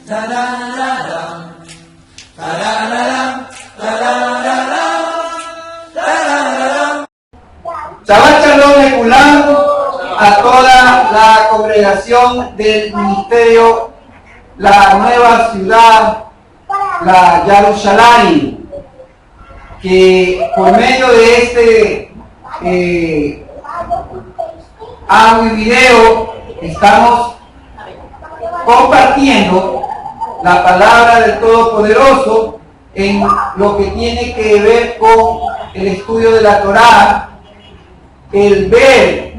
Shabbat Shalom Lekulam a toda la congregación del ministerio La Nueva Ciudad, la Yerushalayim, que por medio de este audio y video estamos compartiendo la palabra del Todopoderoso en lo que tiene que ver con el estudio de la Torá, el ver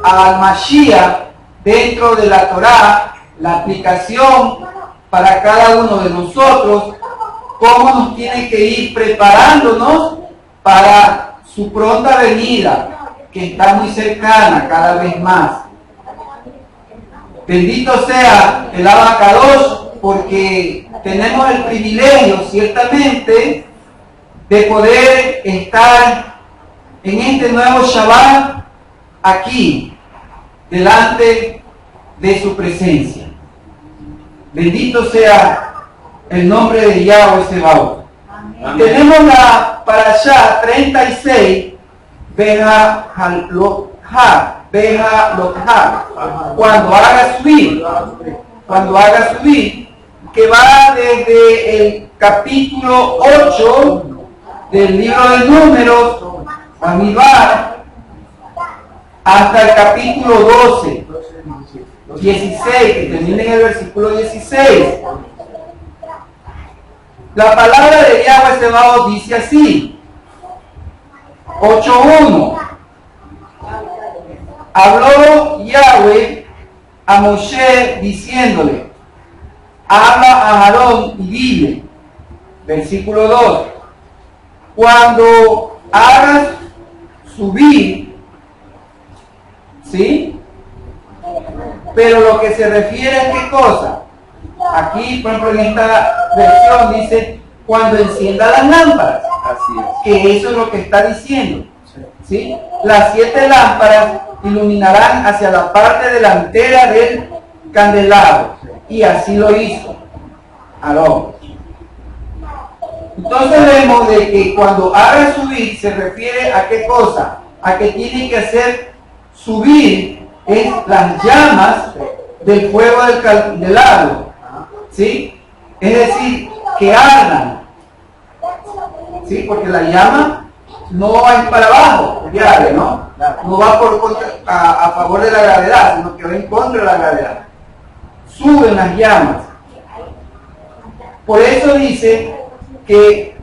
al Mashiach dentro de la Torá, la aplicación para cada uno de nosotros, cómo nos tiene que ir preparándonos para su pronta venida, que está muy cercana cada vez más. Bendito sea el Abacadosh, porque tenemos el privilegio, ciertamente, de poder estar en este nuevo Shabbat aquí, delante de su presencia. Bendito sea el nombre de Yahweh Sebaot. Tenemos la Parashá 36, Beja Lotha, cuando haga subir, que va desde el capítulo 8 del libro de Números, Bamidbar, hasta el capítulo 12, 16, que termina en el versículo 16. La palabra de Yahweh Sebaot dice así, 8.1. Habló Yahweh a Moshe diciéndole, habla a Aarón y dile, versículo 2, cuando hagas subir, ¿sí? Pero lo que se refiere a qué cosa, aquí por ejemplo en esta versión dice, cuando encienda las lámparas. Así es. Que eso es lo que está diciendo, ¿sí? Las 7 lámparas iluminarán hacia la parte delantera del candelabro, y así lo hizo Aarón. Entonces vemos de que cuando haga subir se refiere a qué cosa, a que tiene que hacer subir es las llamas del fuego del candelabro, ¿sí? Es decir, que ardan, ¿sí? Porque la llama no va para abajo, ¿no? No va a favor de la gravedad, sino que va en contra de la gravedad. Suben las llamas. Por eso dice que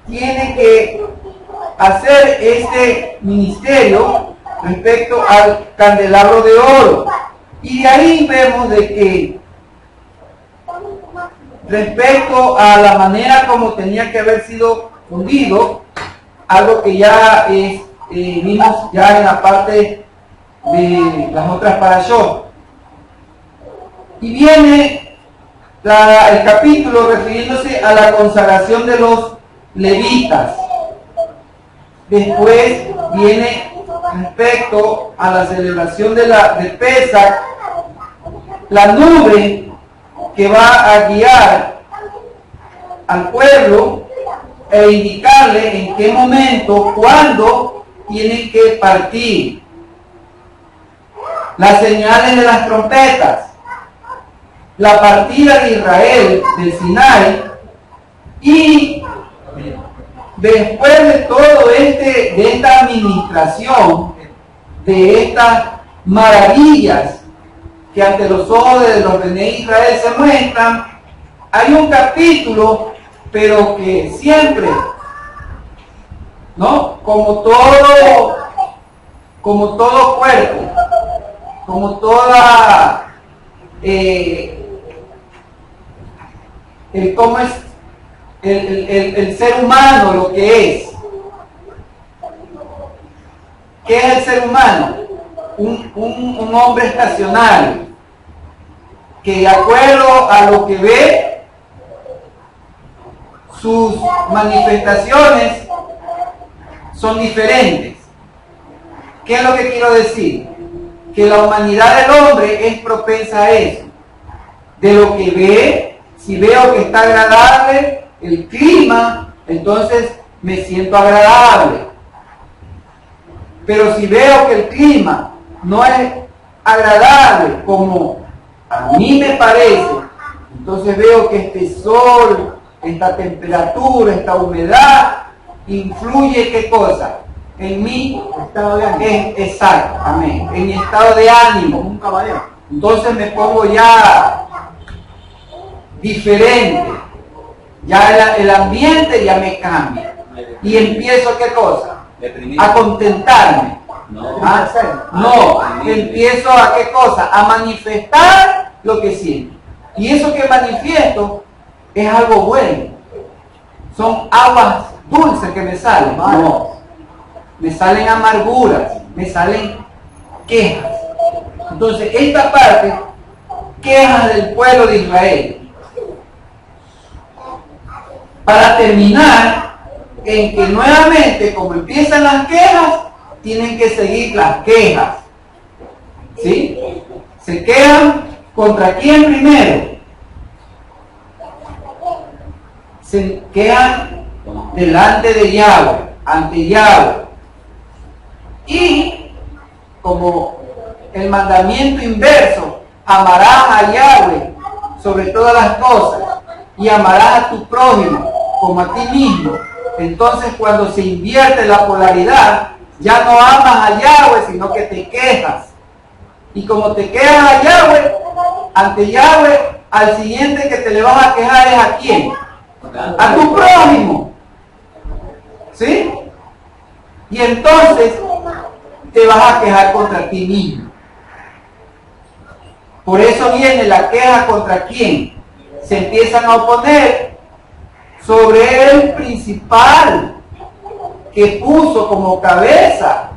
tiene que hacer este ministerio respecto al candelabro de oro. Y de ahí vemos de que respecto a la manera como tenía que haber sido fundido, algo que ya vimos ya en la parte de las otras parashot. Y viene el capítulo refiriéndose a la consagración de los levitas. Después viene respecto a la celebración de Pesach, la nube que va a guiar al pueblo e indicarle en qué momento, cuándo tienen que partir. Las señales de las trompetas, la partida de Israel del Sinai, y después de todo de esta administración, de estas maravillas que ante los ojos de los Bené Israel se muestran, hay un capítulo, pero que siempre, ¿no? Como todo cuerpo, como toda cómo es el ser humano, lo que es. ¿Qué es el ser humano? Un hombre estacionario, que de acuerdo a lo que ve, sus manifestaciones son diferentes. ¿Qué es lo que quiero decir? Que la humanidad del hombre es propensa a eso. de lo que ve. Si veo que está agradable el clima, entonces me siento agradable. Pero si veo que el clima no es agradable como a mí me parece, entonces veo que este sol, esta temperatura, esta humedad, influye ¿qué cosa? En mi estado de ánimo. Exacto, amén. En mi estado de ánimo. Como un caballero. Entonces me pongo ya diferente. Ya el ambiente ya me cambia. Y empiezo ¿qué cosa? A contentarme. No, empiezo a ¿qué cosa? A manifestar lo que siento. Y eso que manifiesto es algo bueno. Son aguas dulces que me salen. No. Me salen amarguras, me salen quejas. Entonces, esta parte, quejas del pueblo de Israel. Para terminar, en que nuevamente, como empiezan las quejas, tienen que seguir las quejas. ¿Sí? Se quejan contra quién primero. Se quejan delante de Yahweh, ante Yahweh. Y como el mandamiento inverso, amarás a Yahweh sobre todas las cosas y amarás a tu prójimo como a ti mismo. Entonces cuando se invierte la polaridad, ya no amas a Yahweh, sino que te quejas. Y como te quejas a Yahweh, ante Yahweh, al siguiente que te le vas a quejar es ¿a quién? A tu prójimo. ¿Sí? Y entonces te vas a quejar contra ti mismo. Por eso viene la queja contra quién. Se empiezan a oponer sobre el principal que puso como cabeza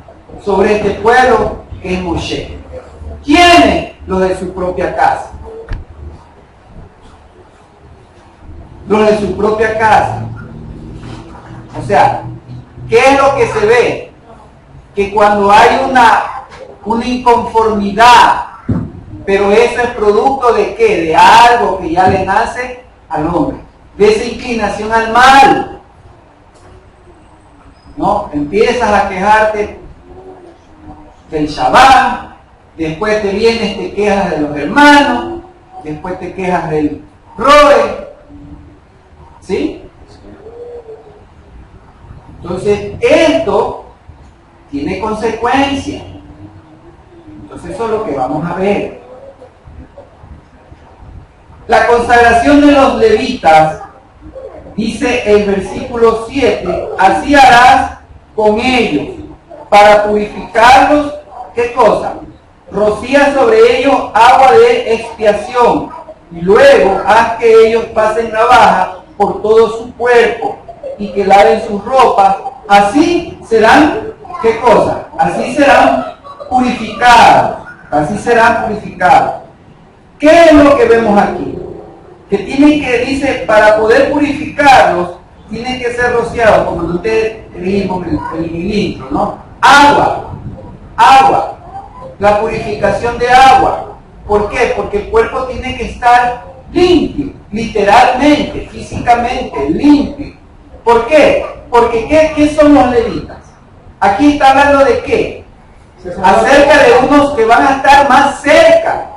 sobre este pueblo, que es Moshe. ¿Quiénes? Los de su propia casa. Los de su propia casa. O sea, ¿qué es lo que se ve? Que cuando hay una inconformidad, pero eso es producto de ¿qué? De algo que ya le nace al hombre, de esa inclinación al mal, ¿no? Empiezas a quejarte del Shabbat, después te vienes, te quejas de los hermanos, después te quejas del Roe, ¿sí? Entonces, esto tiene consecuencias. Entonces, eso es lo que vamos a ver. La consagración de los levitas, dice el versículo 7, así harás con ellos, para purificarlos, ¿qué cosa? Rocía sobre ellos agua de expiación, y luego haz que ellos pasen navaja por todo su cuerpo, y que laven sus ropas, así serán, ¿qué cosa? Así serán purificados, así serán purificados. ¿Qué es lo que vemos aquí? Que tienen que, dice, para poder purificarlos, tienen que ser rociados, como ustedes dijimos en el intro, ¿no? Agua, la purificación de agua. ¿Por qué? Porque el cuerpo tiene que estar limpio, literalmente, físicamente, limpio. ¿Por qué? Porque ¿qué son los levitas? Aquí está hablando de ¿qué? Acerca de unos que van a estar más cerca,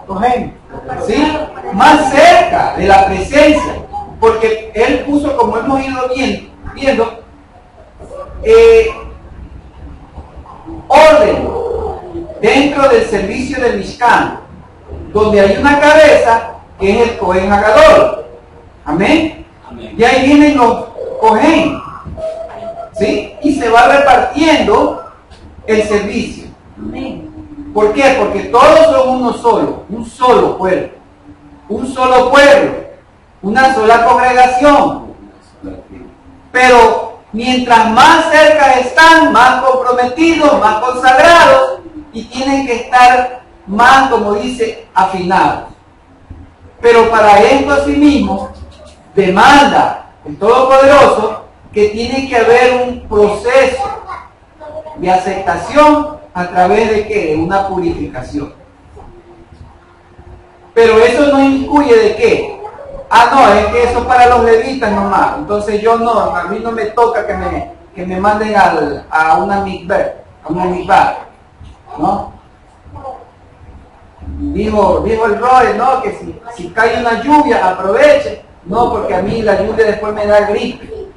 ¿sí? Más cerca de la presencia, porque él puso, como hemos ido viendo, orden dentro del servicio del Mishkan, donde hay una cabeza que es el Cohen Hagadol. Amén. Y ahí vienen los Cohen, ¿sí? Y se va repartiendo el servicio. ¿Por qué? Porque todos son uno solo, un solo pueblo, una sola congregación. Pero mientras más cerca están, más comprometidos, más consagrados, y tienen que estar más, como dice, afinados. Pero para esto asimismo demanda el Todopoderoso que tiene que haber un proceso de aceptación a través de ¿qué? De una purificación. Pero eso no incluye de qué. Ah, no, es que eso es para los levitas nomás. Entonces yo no, a mí no me toca que me manden a una mikvah, ¿no? Dijo el Roy, no, que si cae una lluvia, aproveche. No, porque a mí la lluvia después me da gripe.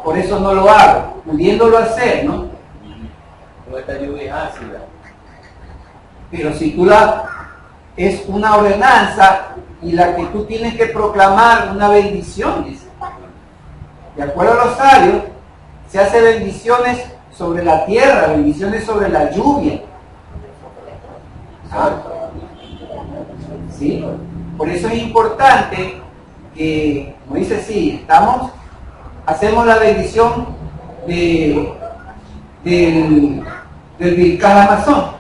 Por eso no lo hago, pudiéndolo hacer, ¿no? Como esta lluvia es ácida. Pero si es una ordenanza y la que tú tienes que proclamar una bendición, dice. De acuerdo a los sabios, se hace bendiciones sobre la tierra, bendiciones sobre la lluvia. ¿Sí? Por eso es importante que, como dice, sí, hacemos la bendición del Birkat Amazon.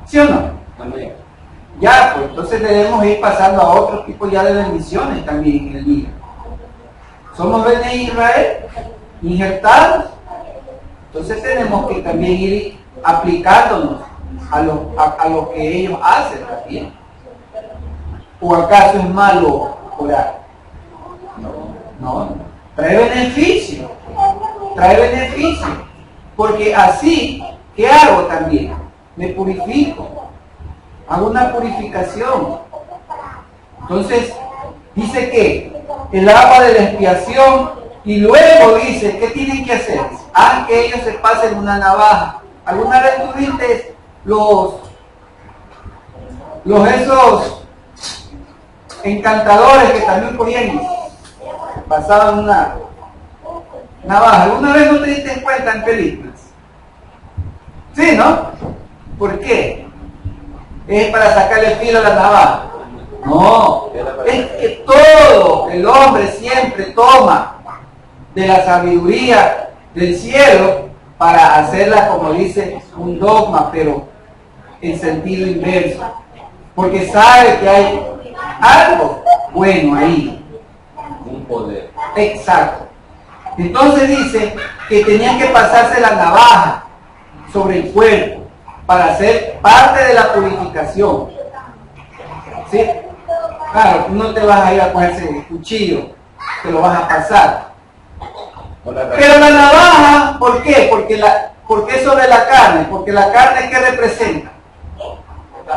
¿Sí o no? Amén. Ya, pues entonces debemos ir pasando a otro tipo ya de bendiciones también en el día. Somos Bene Israel, injertados. Entonces tenemos que también ir aplicándonos a lo que ellos hacen también. ¿O acaso es malo orar? No. Trae beneficio. Porque así, ¿qué hago también? Me purifico. Hago una purificación. Entonces, dice que el agua de la expiación, y luego dice, ¿qué tienen que hacer? Que ellos se pasen una navaja. ¿Alguna vez tuviste esos encantadores que también cogían y pasaban una navaja? ¿Alguna vez no te diste cuenta en películas? Sí, ¿no? ¿Por qué? ¿Es para sacarle filo a la navaja? No, es que todo el hombre siempre toma de la sabiduría del cielo para hacerla, como dice, un dogma, pero en sentido inverso. Porque sabe que hay algo bueno ahí. Un poder. Exacto. Entonces dice que tenían que pasarse la navaja sobre el cuerpo para ser parte de la purificación. ¿Sí? Claro, tú no te vas a ir a cogerse el cuchillo, te lo vas a pasar. Pero la navaja, ¿por qué? Porque es sobre la carne. Porque la carne, ¿qué representa?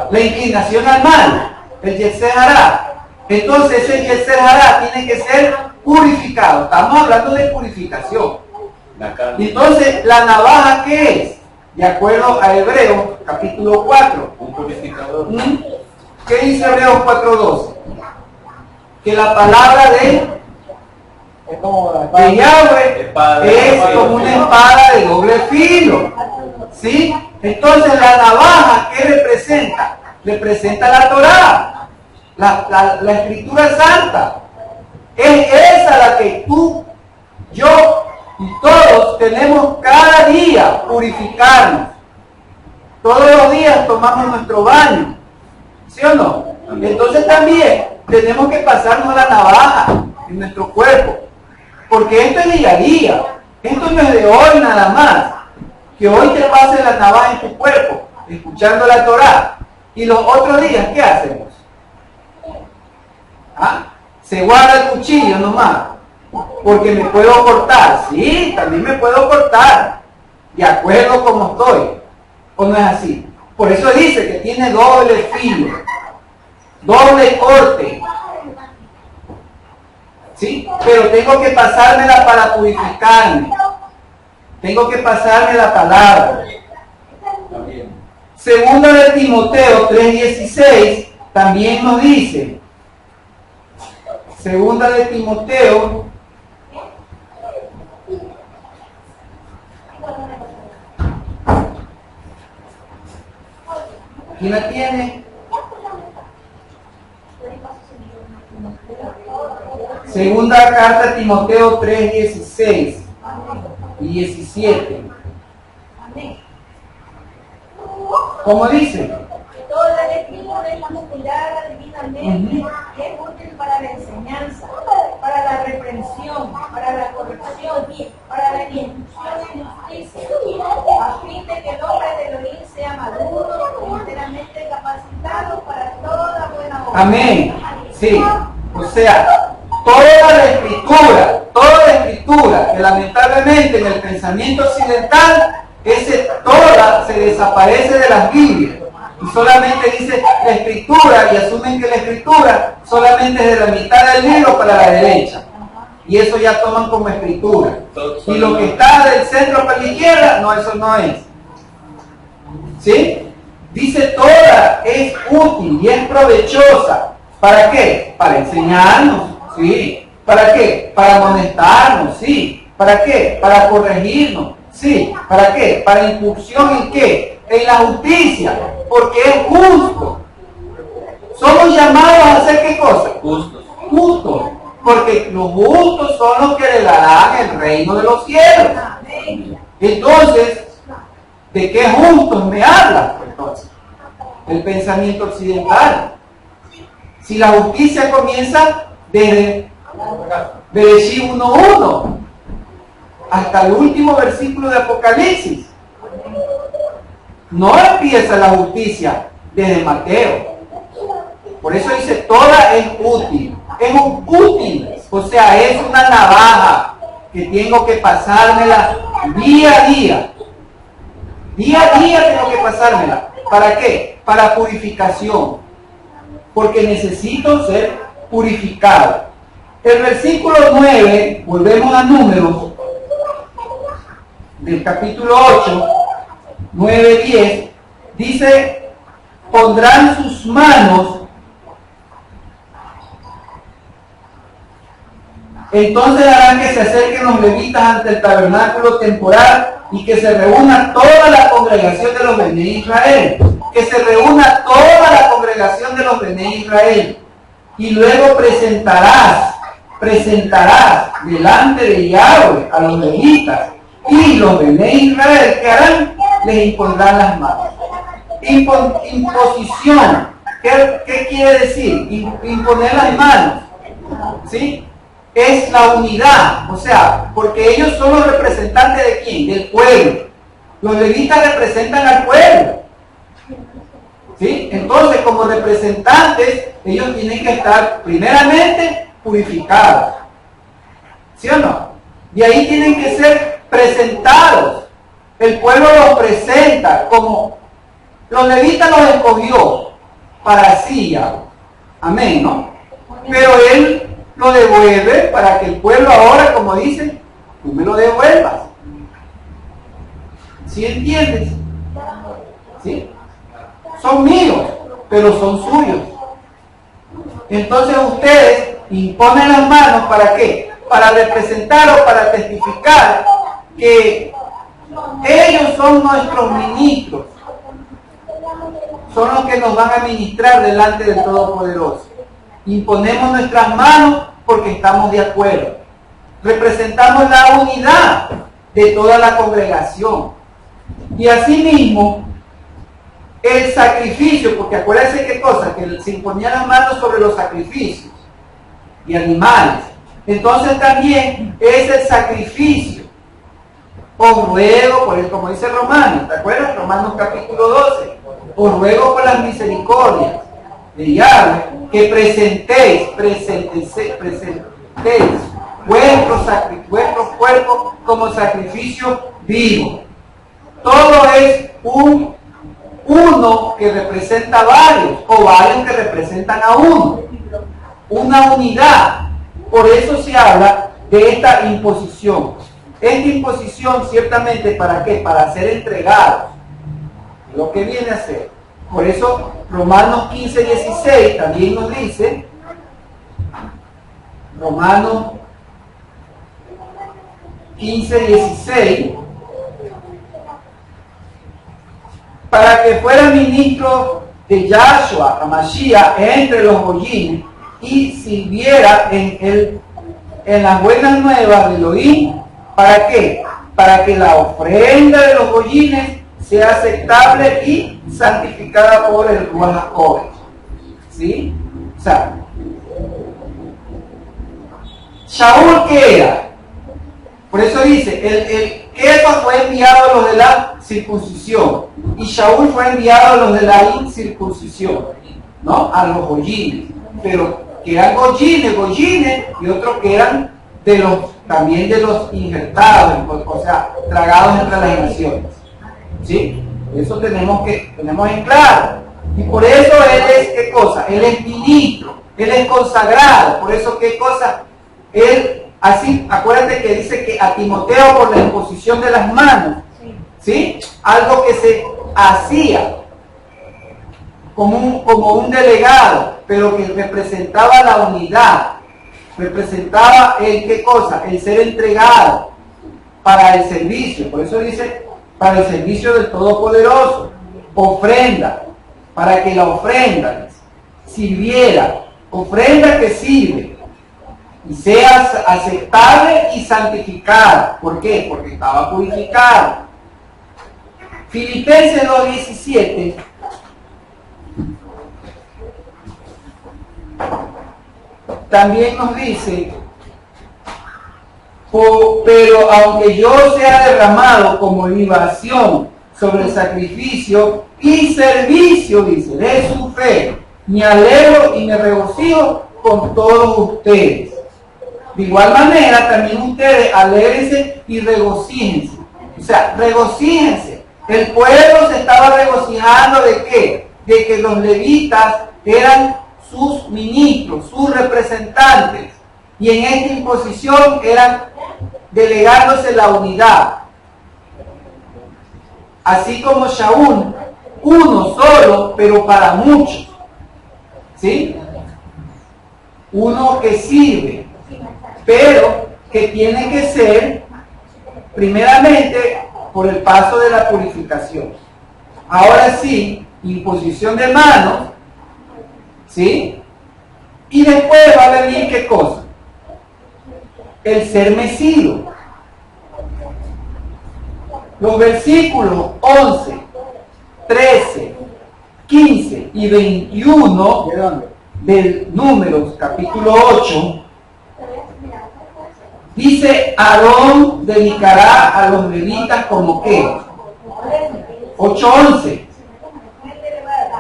La inclinación al mal, el Yetzer Hará. Entonces ese Yetzer Hará tiene que ser purificado. Estamos hablando de purificación. Entonces, ¿la navaja qué es? De acuerdo a Hebreos, capítulo 4. Un purificador. ¿Qué dice Hebreos 4:12? Que la palabra de Yahweh es como una espada de doble filo. ¿Sí? Entonces la navaja, ¿qué representa? Representa la Torá, la escritura santa. Es esa la que tú, yo y todos tenemos cada día purificarnos. Todos los días tomamos nuestro baño. ¿Sí o no? Entonces también tenemos que pasarnos la navaja en nuestro cuerpo. Porque esto es día a día. Esto no es de hoy nada más. Que hoy te pase la navaja en tu cuerpo, escuchando la Torá. Y los otros días, ¿qué hacemos? Se guarda el cuchillo nomás. Porque me puedo cortar. Sí, también me puedo cortar. De acuerdo como estoy. ¿O no es así? Por eso dice que tiene doble filo. Doble corte. ¿Sí? Pero tengo que pasármela para purificarme. Tengo que pasarme la palabra. Segunda de Timoteo 3:16 también nos dice. Segunda de Timoteo. ¿Quién la tiene? Segunda carta de Timoteo 3:16 y 17. ¿Cómo dice? Toda la escritura es inspirada divinamente y es útil para la enseñanza, para la reprensión, para la corrección, para la instrucción en justicia, a fin de que el hombre de Elohim sea maduro y enteramente Amén. Sí. O sea, toda la escritura, que lamentablemente en el pensamiento occidental, toda se desaparece de las Biblias. Y solamente dice la escritura y asumen que la escritura solamente es de la mitad del libro para la derecha. Y eso ya toman como escritura. Y lo que está del centro para la izquierda, no, eso no es. ¿Sí? Dice toda es útil y es provechosa. ¿Para qué? Para enseñarnos, ¿sí? ¿Para qué? Para amonestarnos, ¿sí? ¿Para qué? Para corregirnos, ¿sí? ¿Para qué? Para incursión en qué? En la justicia, porque es justo. Somos llamados a hacer ¿qué cosa? Justos. Justos, porque los justos son los que heredarán el reino de los cielos. Entonces, ¿de qué justos me habla? Entonces, el pensamiento occidental. Si la justicia comienza desde Bereshit 1:1 hasta el último versículo de Apocalipsis. No empieza la justicia desde Mateo. Por eso dice, toda es útil. Es un útil, o sea, es una navaja que tengo que pasármela día a día. Día a día tengo que pasármela. ¿Para qué? Para purificación. Porque necesito ser purificado. El versículo 9, volvemos a Números, del capítulo 8, 9, 10, dice, pondrán sus manos, entonces harán que se acerquen los levitas ante el tabernáculo temporal y que se reúna toda la congregación de los Bené Israel. Que se reúna toda la congregación de los Bené Israel. Y luego presentarás delante de Yahweh a los levitas. Y los Bené Israel, ¿qué harán? Les impondrán las manos. Imposición. ¿Qué quiere decir? Imponer las manos. ¿Sí? Es la unidad. O sea, porque ellos son los representantes de ¿quién? Del pueblo. Los levitas representan al pueblo. ¿Sí? Entonces, como representantes, ellos tienen que estar primeramente purificados. ¿Sí o no? Y ahí tienen que ser presentados. El pueblo los presenta como los levitas los escogió para sí ya. Amén, ¿no? Pero él lo devuelve para que el pueblo ahora, como dice, tú me lo devuelvas. ¿Sí entiendes? ¿Sí? Son míos, pero son suyos. Entonces ustedes imponen las manos, ¿para qué? Para representar o para testificar que ellos son nuestros ministros. Son los que nos van a ministrar delante del Todopoderoso. Imponemos nuestras manos porque estamos de acuerdo. Representamos la unidad de toda la congregación. Y asimismo, el sacrificio, porque acuérdense qué cosa, que se imponían las manos sobre los sacrificios de animales. Entonces también es el sacrificio. Os ruego, como dice Romanos, ¿te acuerdas? Romanos capítulo 12. Os ruego por las misericordias de Yahweh que presentéis vuestro cuerpo como sacrificio vivo. Todo es uno que representa a varios, o varios que representan a uno. Una unidad. Por eso se habla de esta imposición. Esta imposición ciertamente, ¿para qué? Para ser entregados. Lo que viene a ser. Por eso Romanos 15, 16 también nos dice, Romanos 15, 16, para que fuera ministro de Yahshua, Hamashiach, entre los bollines, y sirviera en las buenas nuevas de Elohim. ¿Para qué? Para que la ofrenda de los bollines sea aceptable y santificada por el Ruach HaKodesh. ¿Sí? O sea, Shaul, ¿qué era? Por eso dice, el Kefa fue enviado a los de la circuncisión y Shaul fue enviado a los de la incircuncisión. ¿no? A los goyines, pero que eran goyines, y otros que eran también de los injertados, o sea, tragados entre las naciones. ¿Sí? Eso tenemos en claro. Y por eso Él es, ¿qué cosa? Él es ministro, Él es consagrado. Por eso, ¿qué cosa? Él, así, acuérdate que dice que a Timoteo por la imposición de las manos, ¿sí? Algo que se hacía como un delegado, pero que representaba la unidad, representaba ¿qué cosa? El ser entregado para el servicio. Por eso dice, para el servicio del Todopoderoso, ofrenda, para que la ofrenda sirviera, ofrenda que sirve y sea aceptable y santificada. ¿Por qué? Porque estaba purificado. Filipenses 2:17 también nos dice: pero aunque yo sea derramado como libación sobre el sacrificio y servicio, dice, de su fe, me alegro y me regocijo con todos ustedes. De igual manera, también ustedes alégrense y regocíjense. O sea, regocíjense. El pueblo se estaba regocijando ¿de qué? De que los levitas eran sus ministros, sus representantes. Y en esta imposición eran delegándose la unidad. Así como Shaul, uno solo, pero para muchos. ¿Sí? Uno que sirve, pero que tiene que ser, primeramente, por el paso de la purificación. Ahora sí, imposición de manos, ¿sí? Y después va a venir, ¿qué cosa? El ser mecido. Los versículos 11, 13, 15 y 21 del Números, capítulo 8, dice: Aarón dedicará a los levitas como ¿qué? 8:11.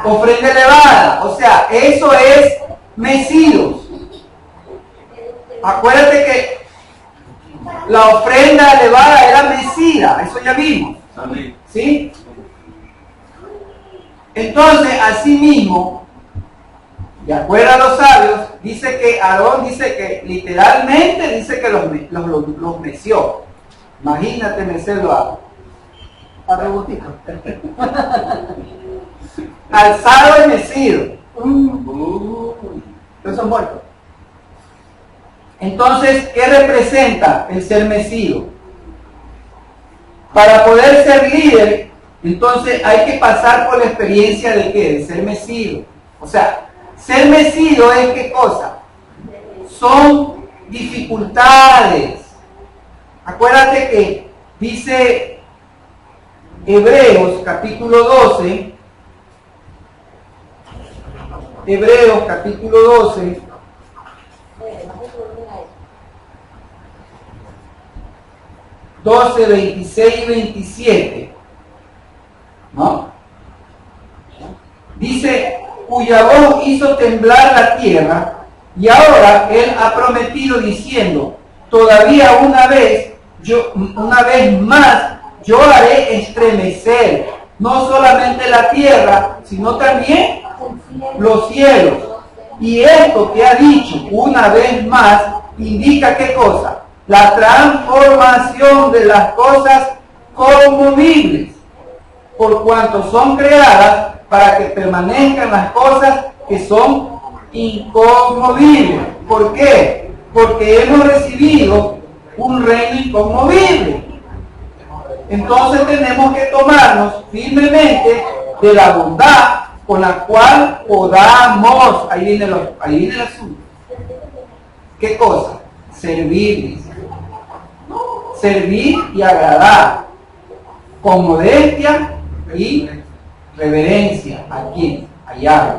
Ofrenda elevada. O sea, eso es mecidos. Acuérdate que la ofrenda elevada era mecida, eso ya vimos. ¿Sí? Entonces, asimismo, de acuerdo a los sabios, dice que Aarón dice que literalmente dice que los meció. Imagínate mecerlo a rebotito. Alzado y mecido. Todos son muertos. Entonces, ¿qué representa el ser mecido? Para poder ser líder, entonces hay que pasar por la experiencia de ¿qué? De ser mecido. O sea, ser mecido es ¿qué cosa? Son dificultades. Acuérdate que dice Hebreos capítulo 12, Hebreos capítulo 12, (12, 26 y 27), ¿no? Dice: cuya voz hizo temblar la tierra, y ahora Él ha prometido diciendo: todavía una vez más yo haré estremecer no solamente la tierra, sino también los cielos. Y esto que ha dicho una vez más indica ¿qué cosa? La transformación de las cosas conmovibles, por cuanto son creadas para que permanezcan las cosas que son inconmovibles. ¿Por qué? Porque hemos recibido un reino inconmovible. Entonces tenemos que tomarnos firmemente de la bondad con la cual podamos, ahí viene el asunto. ¿Qué cosa? Servir, dice. Servir y agradar, con modestia y reverencia. ¿A quién? Allá.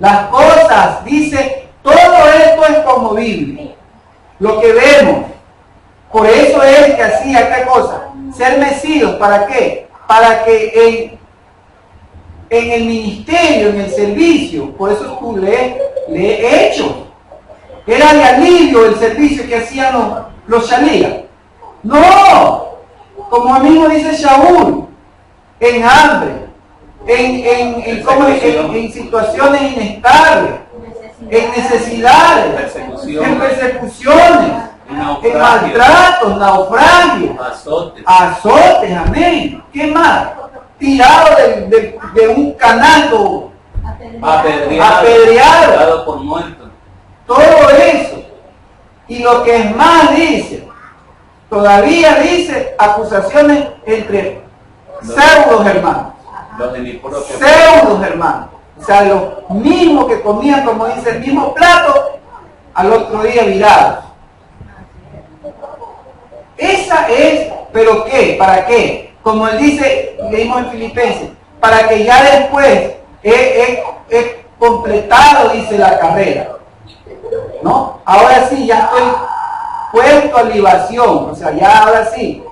Las cosas, dice, todo esto es conmovible. Lo que vemos. Por eso es que hacía ¿qué cosa? Ser mecidos. ¿Para qué? Para que en el ministerio, en el servicio. Por eso tú le he hecho. Era de alivio el servicio que hacían los shalías. No, como mismo dice Shaul, en hambre, en situaciones inestables, en necesidades, en persecuciones, en maltratos, naufragios, azotes, amén. ¿Qué más? Tirado de un canasto, apedreado, dado por muerto. todo eso. Y lo que es más dice, todavía dice acusaciones entre pseudos hermanos. Los de mi propio Pseudos hermanos. O sea, los mismos que comían, como dice, el mismo plato, al otro día virados. Esa es, ¿pero qué? ¿Para qué? Como él dice, leímos en Filipenses, para que ya después he completado, dice, la carrera. ¿No? Ahora sí, ya estoy puesto a libación, o sea, ya ahora sí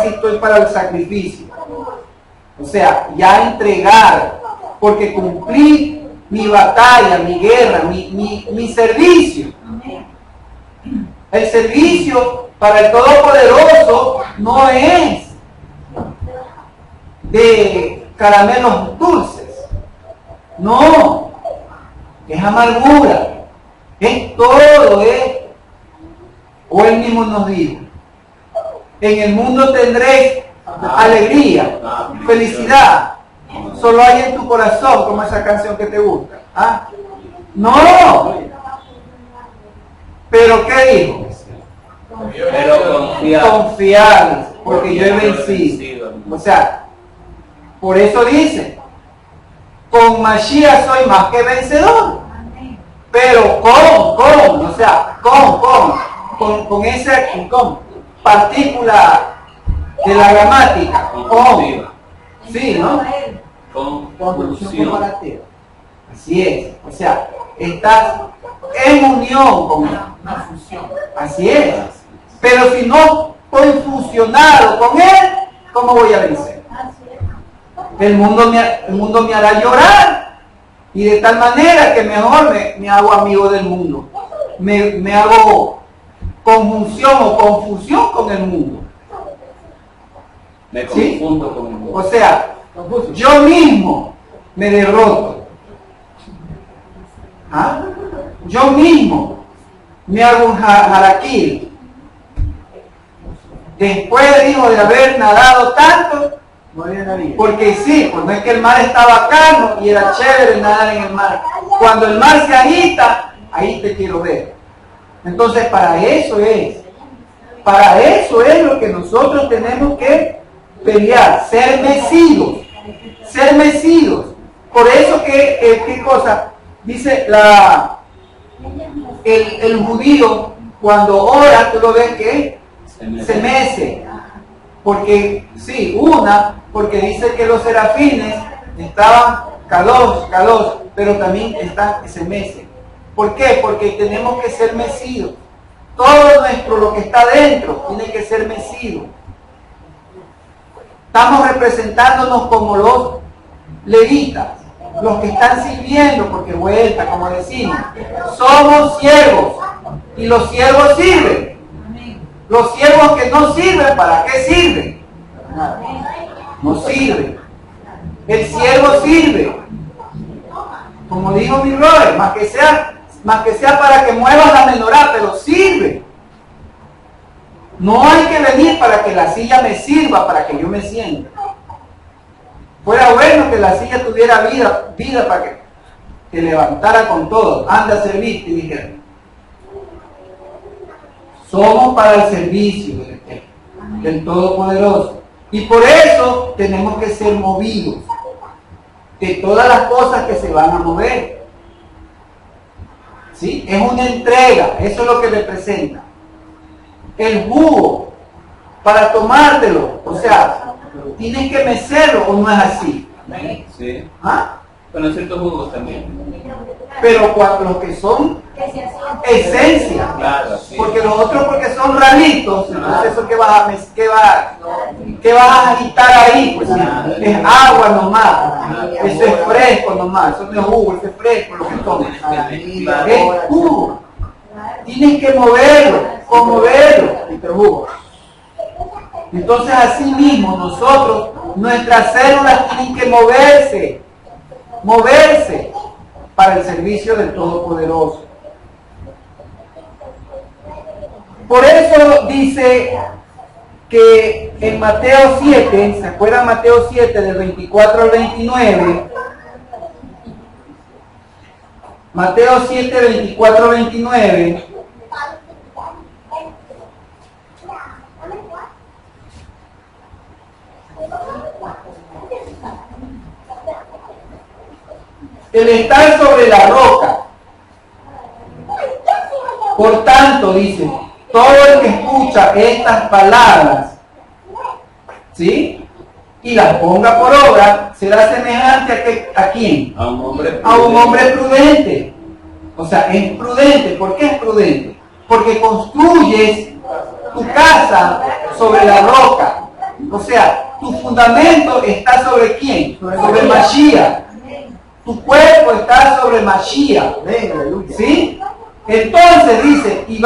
estoy para el sacrificio. O sea, ya entregar, porque cumplí mi batalla, mi guerra, mi servicio. El servicio para el Todopoderoso no es de caramelos dulces, no, es amargura. Es todo, o él mismo nos dijo, en el mundo tendréis alegría, felicidad, solo hay en tu corazón, como esa canción que te gusta. ¿Ah? No, pero ¿qué dijo? Pero Confiar, porque yo he vencido. O sea, por eso dice, con Mashiach soy más que vencedor. Pero o sea, con esa partícula de la gramática, sí, ¿no? Conclusión. Comparativa. Así es, o sea, estás en unión con él. Así es. Pero si no estoy fusionado con él, ¿cómo voy a vencer? El mundo me hará llorar. Y de tal manera que mejor me hago amigo del mundo. Me hago conjunción o confusión con el mundo. Me confundo con el mundo. O sea, yo mismo me derroto. ¿Ah? Yo mismo me hago un harakiri. Después, dijo, de haber nadado tanto, porque sí, pues no es que el mar estaba calmo y era chévere nadar en el mar. Cuando el mar se agita, ahí te quiero ver. Entonces, para eso es lo que nosotros tenemos que pelear, ser mecidos. Por eso que, ¿qué cosa? Dice el judío, cuando ora, tú lo ves que se mece. Porque, sí, porque dice que los serafines estaban Kadosh, pero también se mecen. ¿Por qué? Porque tenemos que ser mecidos. Todo lo que está dentro, tiene que ser mecido. Estamos representándonos como los levitas, los que están sirviendo, porque vuelta, como decimos, somos siervos, y los siervos sirven. Los siervos que no sirven, ¿para qué sirven? No sirven. El siervo sirve. Como dijo mi brother, más que sea para que muevas la menorá, pero sirve. No hay que venir para que la silla me sirva, para que yo me sienta. Fuera bueno que la silla tuviera vida para que te levantara con todo. Anda a servirte, y dijera. Somos para el servicio del Todopoderoso. Y por eso tenemos que ser movidos de todas las cosas que se van a mover. ¿Sí? Es una entrega, eso es lo que representa. El jugo, para tomártelo, o sea, tienes que mecerlo o no es así. Sí. ¿Ah? Bueno, ciertos jugos también. Pero los que son esencia, Claro, sí. porque los otros porque son ralitos, entonces eso que va ¿Qué vas a agitar ahí? Pues es agua nomás. Eso es fresco nomás. Eso no es jugo, eso es fresco lo que tomas. Es jugo. Tienes que moverlo, conmoverlo. Entonces así mismo nosotros, nuestras células tienen que moverse para el servicio del Todopoderoso. Por eso dice que en Mateo 7, ¿se acuerdan Mateo 7 del 24 al 29? Mateo 7, 24 al 29. El estar sobre la roca. Por tanto, dice, todo el que escucha estas palabras, ¿sí?, y las ponga por obra, será semejante a quién? A un hombre prudente. A un hombre prudente. O sea, es prudente. ¿Por qué es prudente? Porque construyes tu casa sobre la roca. O sea, tu fundamento está sobre quién? Sobre Mashiach. Tu cuerpo está sobre Mashiach. ¿Sí? Entonces dice, y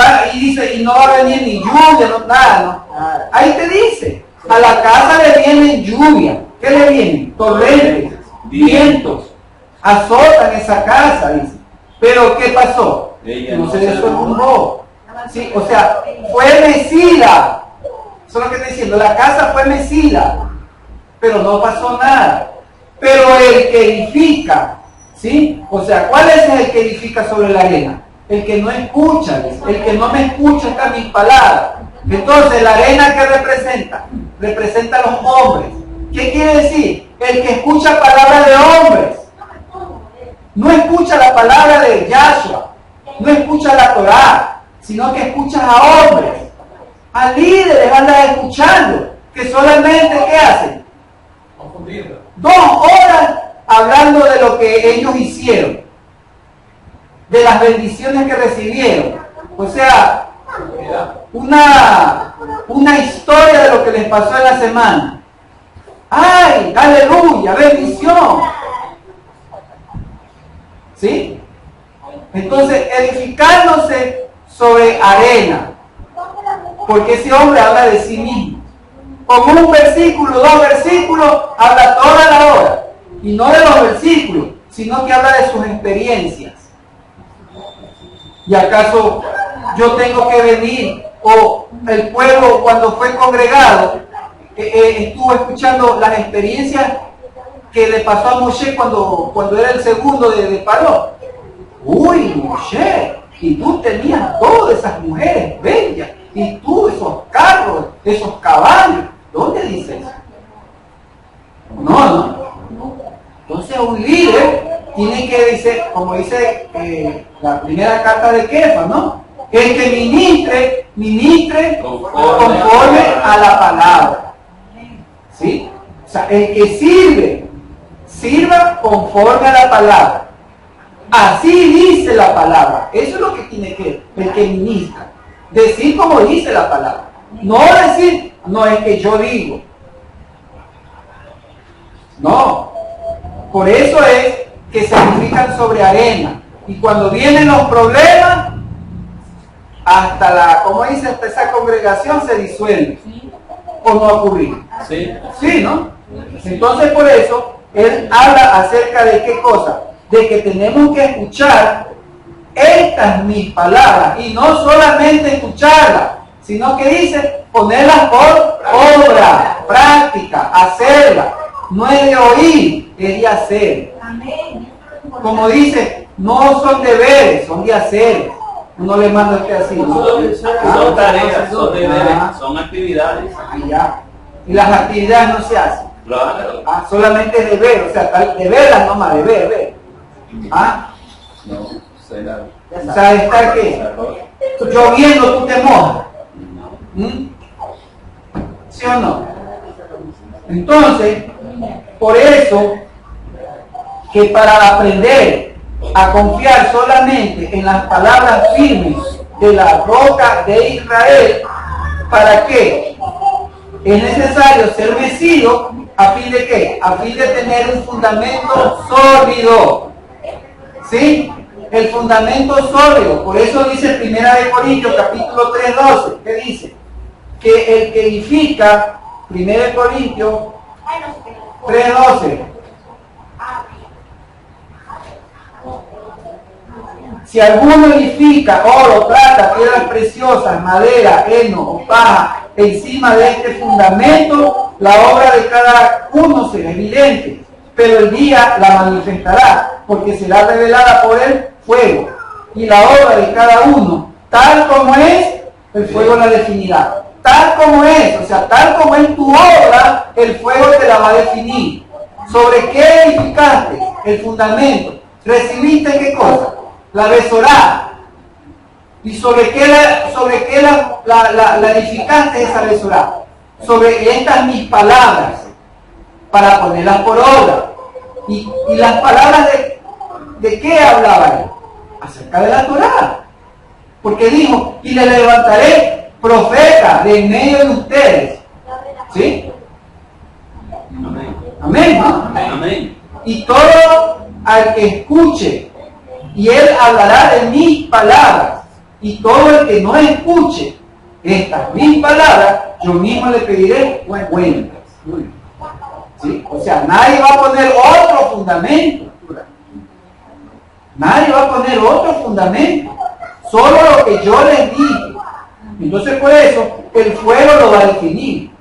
no va a venir ni lluvia, no, nada, ¿no? Ahí te dice, a la casa le viene lluvia. ¿Qué le vienen? Torrentes, vientos, azotan esa casa, dice. Pero ¿qué pasó? No se derrumbó. Sí, o sea, fue mecida. Eso es lo que está diciendo, la casa fue mecida, pero no pasó nada. Pero el que edifica, ¿sí? O sea, ¿cuál es el que edifica sobre la arena? El que no escucha, el que no me escucha está mis palabras. Entonces, ¿la arena qué representa? Representa a los hombres. ¿Qué quiere decir? El que escucha palabras de hombres. No escucha la palabra de Yahshua, no escucha la Torá, sino que escucha a hombres, a líderes andan escuchando, que solamente, ¿qué hacen? 2 horas hablando de lo que ellos hicieron, de las bendiciones que recibieron. O sea, una historia de lo que les pasó en la semana. ¡Ay, aleluya, bendición! ¿Sí? Entonces, edificándose sobre arena, porque ese hombre habla de sí mismo. Con un versículo, 2 versículos, habla toda la hora. Y no de los versículos, sino que habla de sus experiencias. ¿Y acaso yo tengo que venir, o el pueblo cuando fue congregado, estuvo escuchando las experiencias que le pasó a Moshe cuando era el segundo de Paró? Uy, Moshe, y tú tenías todas esas mujeres bellas, y tú esos carros, esos caballos. ¿Dónde dice eso? No. Entonces un líder tiene que decir, como dice la primera carta de Kefa, ¿no? El que ministre conforme a la palabra. ¿Sí? O sea, el que sirva conforme a la palabra. Así dice la palabra. Eso es lo que tiene que el que ministra. Decir como dice la palabra. No decir, no es que yo digo. No. Por eso es que se edifican sobre arena. Y cuando vienen los problemas, hasta ¿cómo dice? Hasta esa congregación se disuelve. ¿O no ha ocurrido? Sí, ¿no? Entonces por eso, él habla acerca de qué cosa. De que tenemos que escuchar estas mis palabras. Y no solamente escucharlas, sino que dice ponerlas por obra, práctica, hacerlas. No es de oír, es de hacer. Como dice, no son deberes, son de hacer. Uno le manda así. Son tareas, son deberes, son actividades. Y las actividades no se hacen. Claro. Solamente es deber, o sea, de verlas nomás, de ver. No, será. O sea, estar que lloviendo tú te mojas. ¿Sí o no? Entonces, por eso, que para aprender a confiar solamente en las palabras firmes de la roca de Israel, ¿para qué? es necesario ser mecido a fin de ¿qué? A fin de tener un fundamento sólido. ¿Sí? El fundamento sólido. Por eso dice 1 Corintios capítulo 3:12. ¿Qué dice? Que el que edifica, 1 Corintios 3:12. Si alguno edifica oro, plata, piedras preciosas, madera, heno o paja, encima de este fundamento, la obra de cada uno será evidente, pero el día la manifestará, porque será revelada por el fuego. Y la obra de cada uno, tal como es, el fuego la definirá. Tal como es, o sea, tal como es tu obra, el fuego te la va a definir. ¿Sobre qué edificaste? El fundamento. ¿Recibiste qué cosa? La besorá. ¿Y sobre qué la edificaste esa besorá? Sobre estas mis palabras, para ponerlas por obra. Y las palabras ¿de qué hablaba él? Acerca de la Torá. Porque dijo, y le levantaré profeta de en medio de ustedes. ¿Sí? Amén. Amén, ¿no? Amén. Y todo al que escuche, y él hablará de mis palabras, y todo el que no escuche estas mis palabras, yo mismo le pediré cuentas. ¿Sí? O sea, nadie va a poner otro fundamento. Nadie va a poner otro fundamento. Solo lo que yo les dije. Entonces por eso el fuego lo va a definir.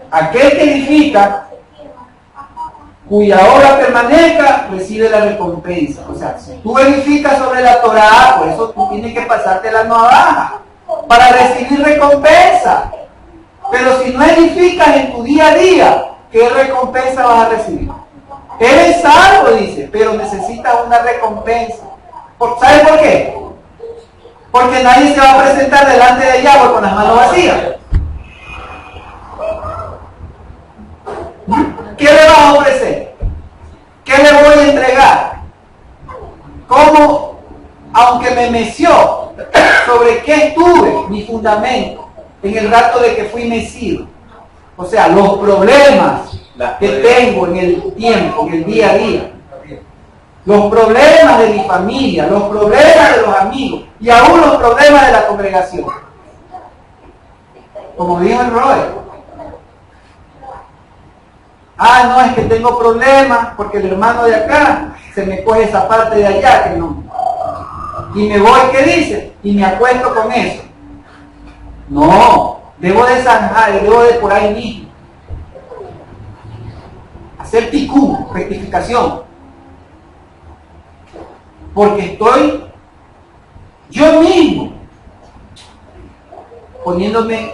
Aquel que edifica, cuya obra permanezca, recibe la recompensa. O sea, si tú edificas sobre la Torá, por eso tú tienes que pasarte la navaja para recibir recompensa. Pero si no edificas en tu día a día, ¿qué recompensa vas a recibir? Eres salvo, dice, pero necesitas una recompensa. ¿Sabes por qué? Porque nadie se va a presentar delante de Yahweh con las manos vacías. ¿Qué le vas a ofrecer? ¿Qué le voy a entregar? ¿Cómo, aunque me meció, sobre qué estuve, mi fundamento, en el rato de que fui mecido? O sea, los problemas que tengo en el tiempo, en el día a día. Los problemas de mi familia, los problemas de los amigos y aún los problemas de la congregación. Como dijo el Roy. No, es que tengo problemas porque el hermano de acá se me coge esa parte de allá que no. Y me voy, ¿qué dice? Y me acuesto con eso. No, debo de zanjar, debo de por ahí mismo. Hacer ticún, rectificación. Porque estoy yo mismo poniéndome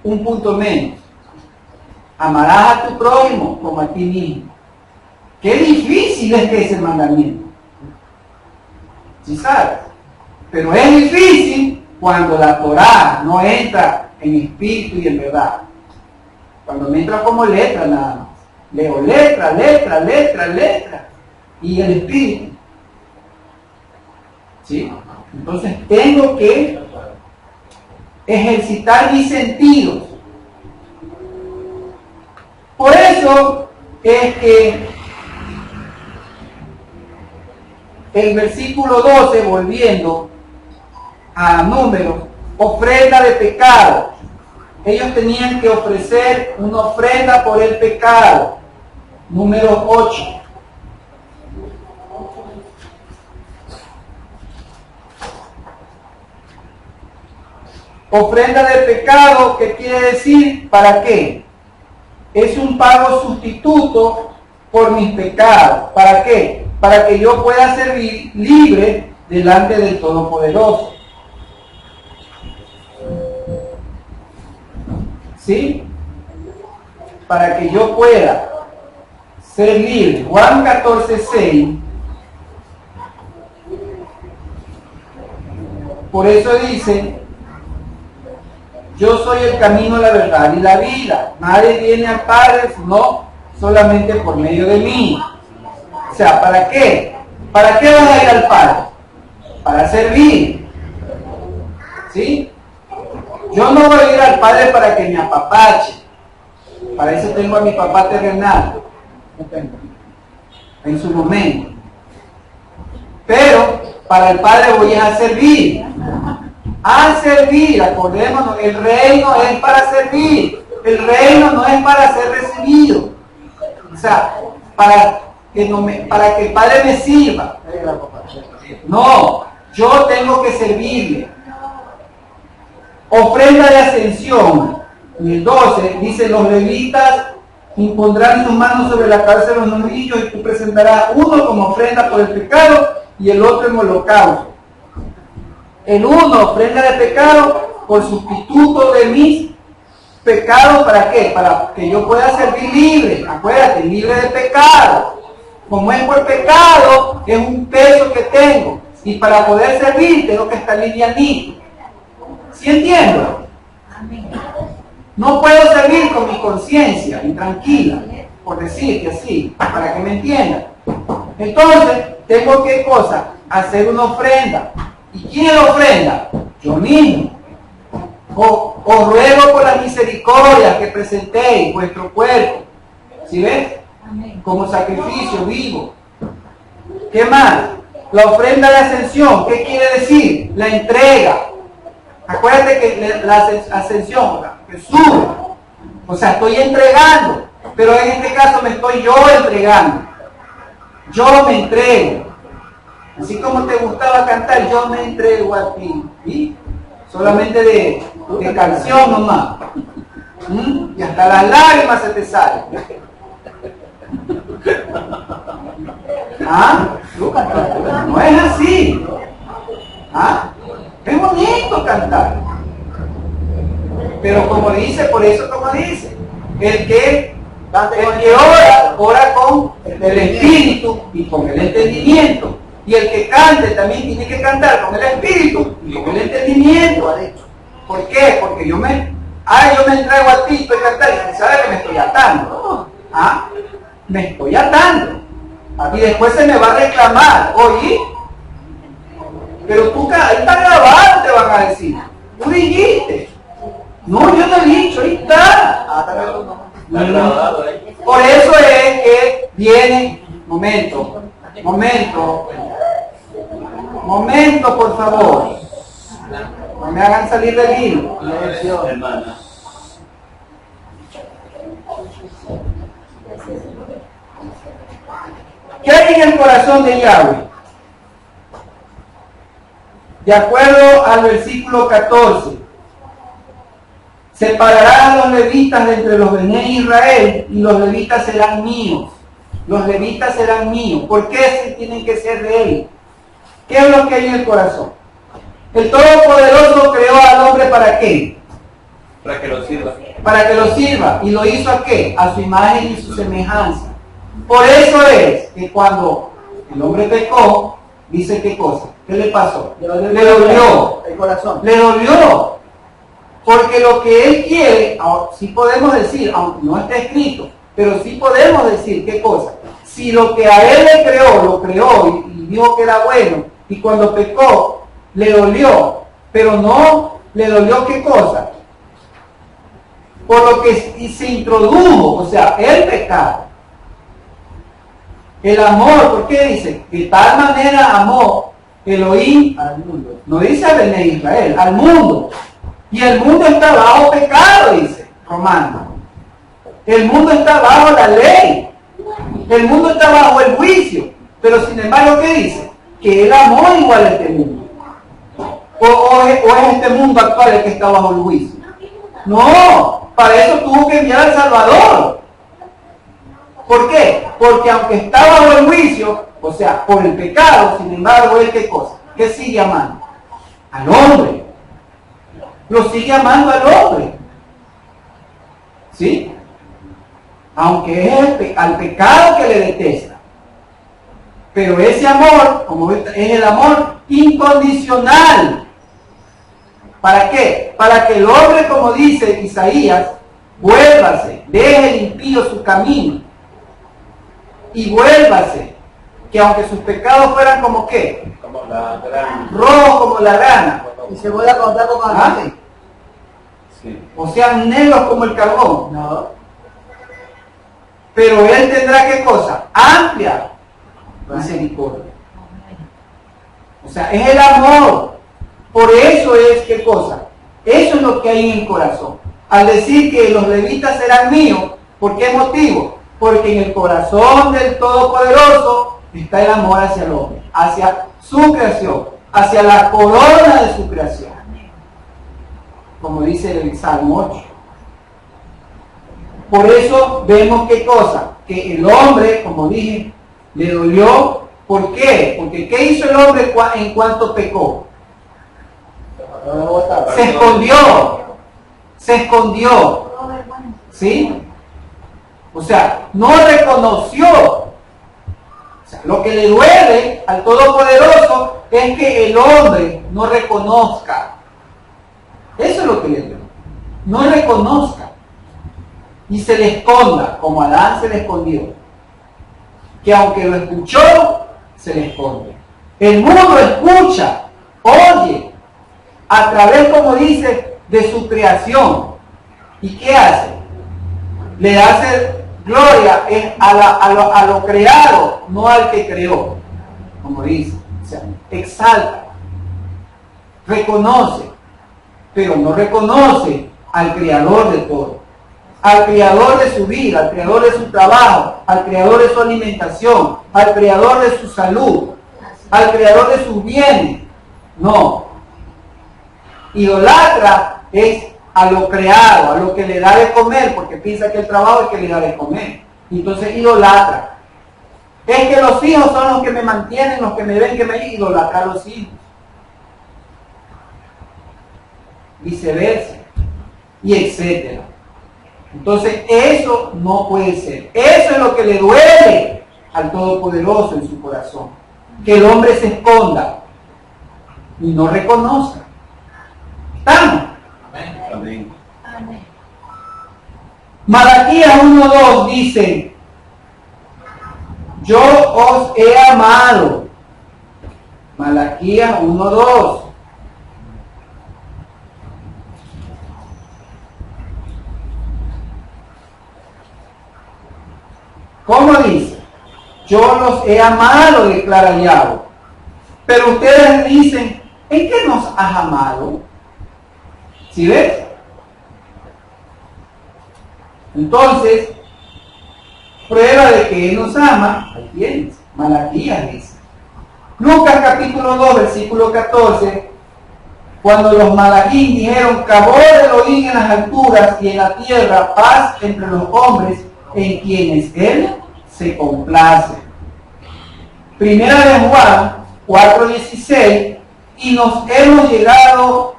un punto menos. Amarás a tu prójimo como a ti mismo. Qué difícil es que ese mandamiento. ¿Sí sabes? Pero es difícil cuando la Torá no entra en espíritu y en verdad. Cuando me entra como letra nada más. Leo letra, letra, letra, letra. Y el espíritu. ¿Sí? Entonces tengo que ejercitar mis sentidos. Por eso es que el versículo 12, volviendo a Números, ofrenda de pecado. Ellos tenían que ofrecer una ofrenda por el pecado. Números 8. Ofrenda de pecado, ¿qué quiere decir? ¿Para qué? Es un pago sustituto por mis pecados. ¿Para qué? Para que yo pueda ser libre delante del Todopoderoso. ¿Sí? Para que yo pueda ser libre. Juan 14:6. Por eso dice: yo soy el camino, la verdad y la vida. Nadie viene al Padre sino solamente por medio de mí. O sea, ¿para qué? ¿Para qué vas a ir al Padre? Para servir. ¿Sí? Yo no voy a ir al Padre para que me apapache. Para eso tengo a mi papá terrenal. En su momento. Pero para el Padre voy a servir. A servir, acordémonos, el reino es para servir. El reino no es para ser recibido. O sea, para que el Padre me sirva. No, yo tengo que servirle. Ofrenda de ascensión. En el 12 dice, los levitas impondrán sus manos sobre la cabeza de los novillos y tú presentarás uno como ofrenda por el pecado y el otro en holocausto. El uno, ofrenda de pecado por sustituto de mis pecados. ¿Para qué? Para que yo pueda servir libre. Acuérdate, libre de pecado. Como es por pecado, es un peso que tengo. Y para poder servir, tengo que estar livianito. ¿Sí entiendo? No puedo servir con mi conciencia intranquila, por decirte así, para que me entiendan. Entonces, tengo que cosa? Hacer una ofrenda. ¿Y quién la ofrenda? Yo mismo. Os ruego por la misericordia que presentéis vuestro cuerpo. ¿Sí ves? Como sacrificio vivo. ¿Qué más? La ofrenda de ascensión. ¿Qué quiere decir? La entrega. Acuérdate que la ascensión, que sube. O sea, estoy entregando. Pero en este caso me estoy yo entregando. Yo me entrego. Así como te gustaba cantar, yo me entrego a ti. ¿Sí? Solamente de canción nomás. Y hasta las lágrimas se te salen. ¿Ah? No es así. ¿Ah? Es bonito cantar. Pero como dice, por eso como dice, el que ora con el espíritu y con el entendimiento. Y el que cante también tiene que cantar con el espíritu y con el entendimiento. ¿Por qué? Porque yo me entrego a ti, estoy cantando y sabe que me estoy atando. ¿Ah? Me estoy atando. Y después se me va a reclamar, oye, pero tú, ahí está grabado, te van a decir. Tú dijiste. No, yo no he dicho, ahí está. Por eso es que viene, momento, por favor. No me hagan salir del hilo. Hermana. ¿Qué hay en el corazón de Yahweh? De acuerdo al versículo 14, separará a los levitas de entre los Bené Israel y los levitas serán míos. Los levitas serán míos. ¿Por qué tienen que ser de él? ¿Qué es lo que hay en el corazón? El Todopoderoso creó al hombre ¿para qué? Para que lo sirva. Para que lo sirva. ¿Y lo hizo a qué? A su imagen y su semejanza. Por eso es que cuando el hombre pecó, dice qué cosa. ¿Qué le pasó? Le dolió. El corazón. Le dolió. Porque lo que él quiere, sí podemos decir, aunque no está escrito, pero sí podemos decir qué cosa. Si lo que a él le creó, lo creó y dijo que era bueno, y cuando pecó, le dolió, pero no le dolió qué cosa. Por lo que se introdujo, o sea, el pecado. El amor, ¿por qué dice? De tal manera amó Elohim al mundo. No dice a Bené Israel, al mundo. Y el mundo está bajo pecado, dice Romano. El mundo está bajo la ley. El mundo está bajo el juicio. Pero sin embargo, ¿qué dice? Que él amó igual a este mundo. O es este mundo actual el que está bajo el juicio. No, para eso tuvo que enviar al Salvador. ¿Por qué? Porque aunque está bajo el juicio, o sea, por el pecado, sin embargo, ¿es qué cosa? ¿Qué sigue amando? Al hombre. Lo sigue amando al hombre. ¿Sí? Aunque es al pecado que le detesta. Pero ese amor, como es el amor incondicional. ¿Para qué? Para que el hombre, como dice Isaías, vuélvase, deje el impío su camino. Y vuélvase, que aunque sus pecados fueran como qué, Como la grana. rojo como la grana, Y se vuelve a contar con ¿ah? Sí. o sean negros como el carbón. No. Pero Él tendrá ¿qué cosa? Amplia misericordia. O sea, es el amor. Por eso es ¿qué cosa? Eso es lo que hay en el corazón. Al decir que los levitas serán míos, ¿por qué motivo? Porque en el corazón del Todopoderoso está el amor hacia el hombre, hacia su creación, hacia la corona de su creación. Como dice el Salmo 8. Por eso vemos qué cosa, que el hombre, como dije, le dolió. ¿Por qué? Porque ¿qué hizo el hombre en cuanto pecó? Se escondió. Se escondió. ¿Sí? O sea, no reconoció. O sea, lo que le duele al Todopoderoso es que el hombre no reconozca. Eso es lo que le duele. No reconozca. Y se le esconda, como Adán se le escondió. Que aunque lo escuchó, se le esconde. El mundo escucha, oye, a través, como dice, de su creación. ¿Y qué hace? Le hace gloria a lo creado, no al que creó. Como dice, o sea, exalta, reconoce, pero no reconoce al creador de todo. Al creador de su vida, al creador de su trabajo, al creador de su alimentación, al creador de su salud, al creador de sus bienes. No. Idolatra es a lo creado, a lo que le da de comer, porque piensa que el trabajo es que le da de comer. Entonces idolatra. Es que los hijos son los que me mantienen, los que me ven, que me idolatra a los hijos. Viceversa. Y etcétera. Entonces eso no puede ser. Eso es lo que le duele al Todopoderoso en su corazón. Que el hombre se esconda y no reconozca. ¿Estamos? Amén. Malaquías 1:2 dice: yo os he amado. Malaquías 1:2. ¿Cómo dice? Yo los he amado, declara Yahweh. Pero ustedes dicen, ¿en qué nos has amado? ¿Sí ves? Entonces, prueba de que Él nos ama, ahí tienes, Malaquías dice. Lucas capítulo 2, versículo 14, cuando los malaquín dijeron, cabó Elohim en las alturas y en la tierra paz entre los hombres en quienes Él se complace. Primera de Juan 4:16, y nos hemos llegado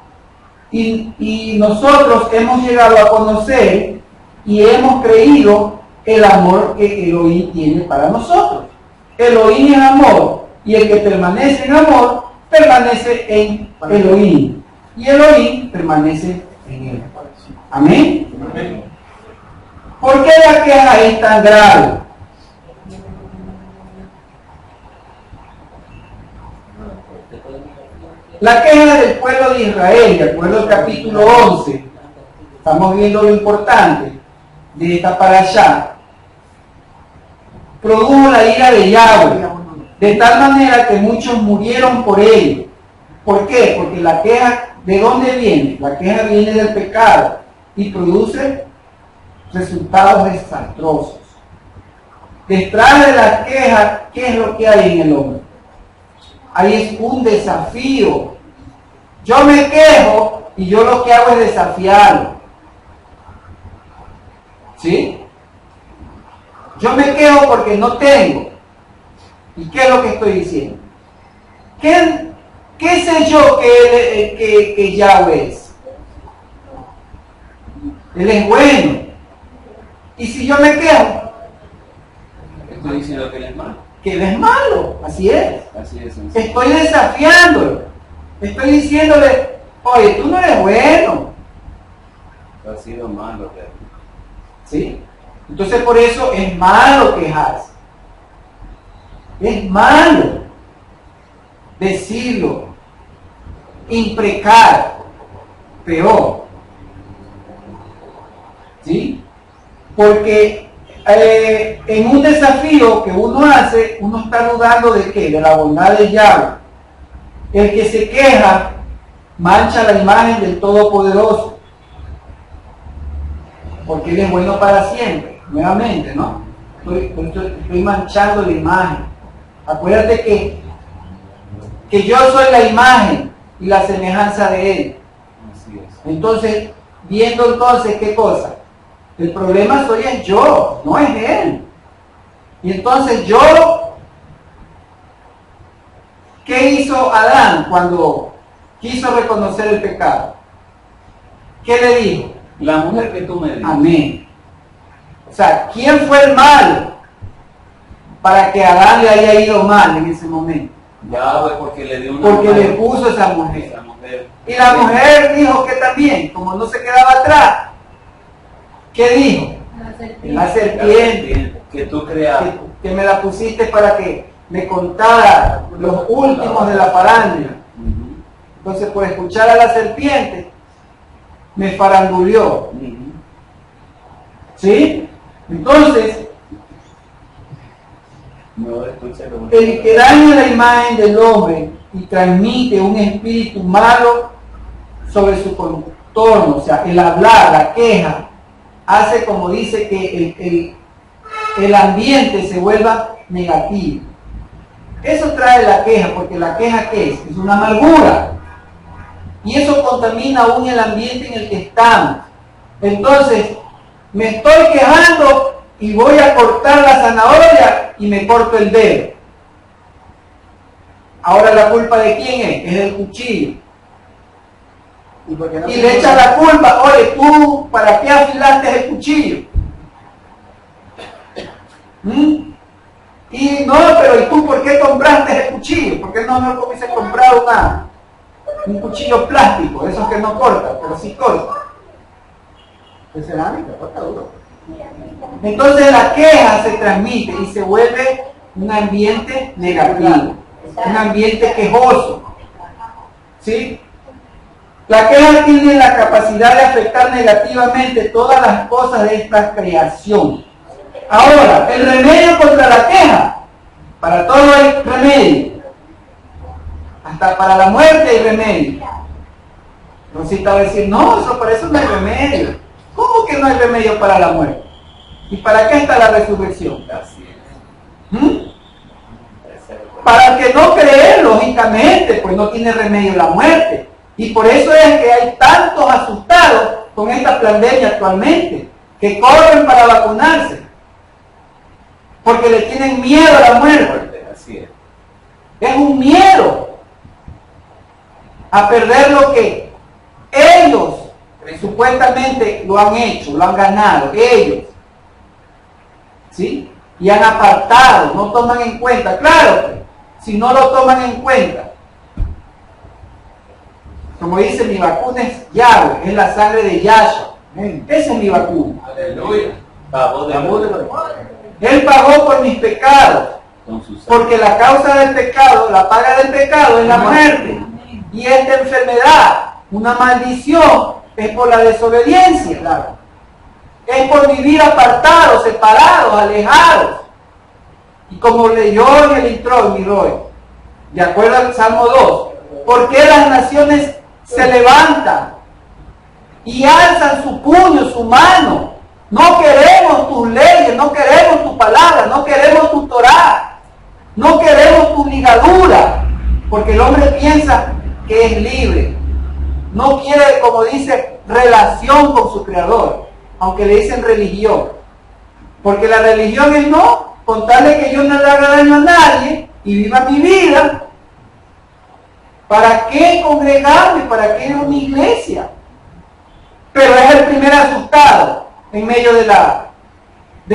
y nosotros hemos llegado a conocer y hemos creído el amor que Elohim tiene para nosotros. Elohim es amor, y el que permanece en amor permanece en Elohim, y Elohim permanece en él. Amén. Amén. ¿Por qué la queja es tan grave? La queja del pueblo de Israel, de acuerdo al capítulo 11, estamos viendo lo importante de esta parashá, produjo la ira de Yahweh, de tal manera que muchos murieron por ello. ¿Por qué? Porque la queja, ¿de dónde viene? La queja viene del pecado y produce resultados desastrosos. Detrás de la queja, ¿qué es lo que hay en el hombre? Ahí es un desafío. Yo me quejo y yo lo que hago es desafiarlo. ¿Sí? Yo me quejo porque no tengo. ¿Y qué es lo que estoy diciendo? ¿Qué sé yo que Yahweh es? Él es bueno. Y si yo me quejo, Estoy diciendo que Él es malo. que Él es malo. Así es. Así es. Estoy desafiándolo. Estoy diciéndole, oye, tú no eres bueno. Ha sido malo. ¿Sí? Entonces por eso es malo quejarse. Es malo decirlo, imprecar, peor. Porque en un desafío que uno hace, uno está dudando de qué, de la bondad de Yahweh. El que se queja mancha la imagen del Todopoderoso, porque Él es bueno para siempre. Nuevamente, ¿no? Estoy manchando la imagen. Acuérdate que yo soy la imagen y la semejanza de Él. Así es. Entonces, viendo entonces qué cosa, el problema soy yo, no es Él. Y entonces yo, ¿qué hizo Adán cuando quiso reconocer el pecado? ¿Qué le dijo? La mujer que tú me dices. Amén. O sea, ¿quién fue el malo para que Adán le haya ido mal en ese momento? Yahweh, porque le dio una Porque mujer. le puso esa mujer. Esa mujer. Y la mujer dijo que también, como no se quedaba atrás, ¿qué dijo? La serpiente. Que tú creaste. Que me la pusiste para que me contara los últimos de la farándula. Ujú. Entonces, por escuchar a la serpiente, me faranduleó. Ujú. ¿Sí? Entonces, No escuché lo el que daña la imagen del hombre y transmite un espíritu malo sobre su contorno, o sea, el hablar, la queja, hace, como dice, que el ambiente se vuelva negativo. Eso trae la queja, porque la queja, ¿qué es? Es una amargura. Y eso contamina aún el ambiente en el que estamos. Entonces, me estoy quejando y voy a cortar la zanahoria y me corto el dedo. Ahora, ¿la culpa de quién es? Es del cuchillo. Y le echa la culpa, oye, tú, ¿para qué afilaste el cuchillo? Y no, pero ¿y tú por qué compraste el cuchillo? ¿Por qué no hubiese comprado un cuchillo plástico, esos que no cortan, pero sí cortan? De cerámica, corta duro. Entonces la queja se transmite y se vuelve un ambiente negativo, un ambiente quejoso. ¿Sí? La queja tiene la capacidad de afectar negativamente todas las cosas de esta creación. Ahora, el remedio contra la queja, para todo hay remedio. Hasta para la muerte hay remedio. Rosita va a decir, no, para eso no hay remedio. ¿Cómo que no hay remedio para la muerte? ¿Y para qué está la resurrección? Así es. Para el que no cree, lógicamente, pues no tiene remedio la muerte. Y por eso es que hay tantos asustados con esta pandemia actualmente, que corren para vacunarse, porque le tienen miedo a la muerte. Así es. Es un miedo a perder lo que ellos supuestamente lo han hecho, lo han ganado, ellos. ¿Sí? Y han apartado, no toman en cuenta. Claro, si no lo toman en cuenta, como dice, mi vacuna es Yahweh, es la sangre de Yahshua. Esa es mi vacuna. Aleluya. Pagó de Él pagó por mis pecados, con su sangre. porque la causa del pecado, la paga del pecado es la muerte. Y esta enfermedad, una maldición, es por la desobediencia. Claro. Es por vivir apartados, separados, alejados. Y como leyó en el intro, mi Roy, de acuerdo al Salmo 2, ¿por qué las naciones se levantan y alzan su puño, su mano? No queremos tus leyes, no queremos tu palabra, no queremos tu Torah, no queremos tu ligadura, porque el hombre piensa que es libre. No quiere, como dice, relación con su Creador, aunque le dicen religión. Porque la religión es no, contarle que yo no le haga daño a nadie y viva mi vida. ¿Para qué congregarme? ¿Para qué una iglesia? Pero es el primer asustado en medio de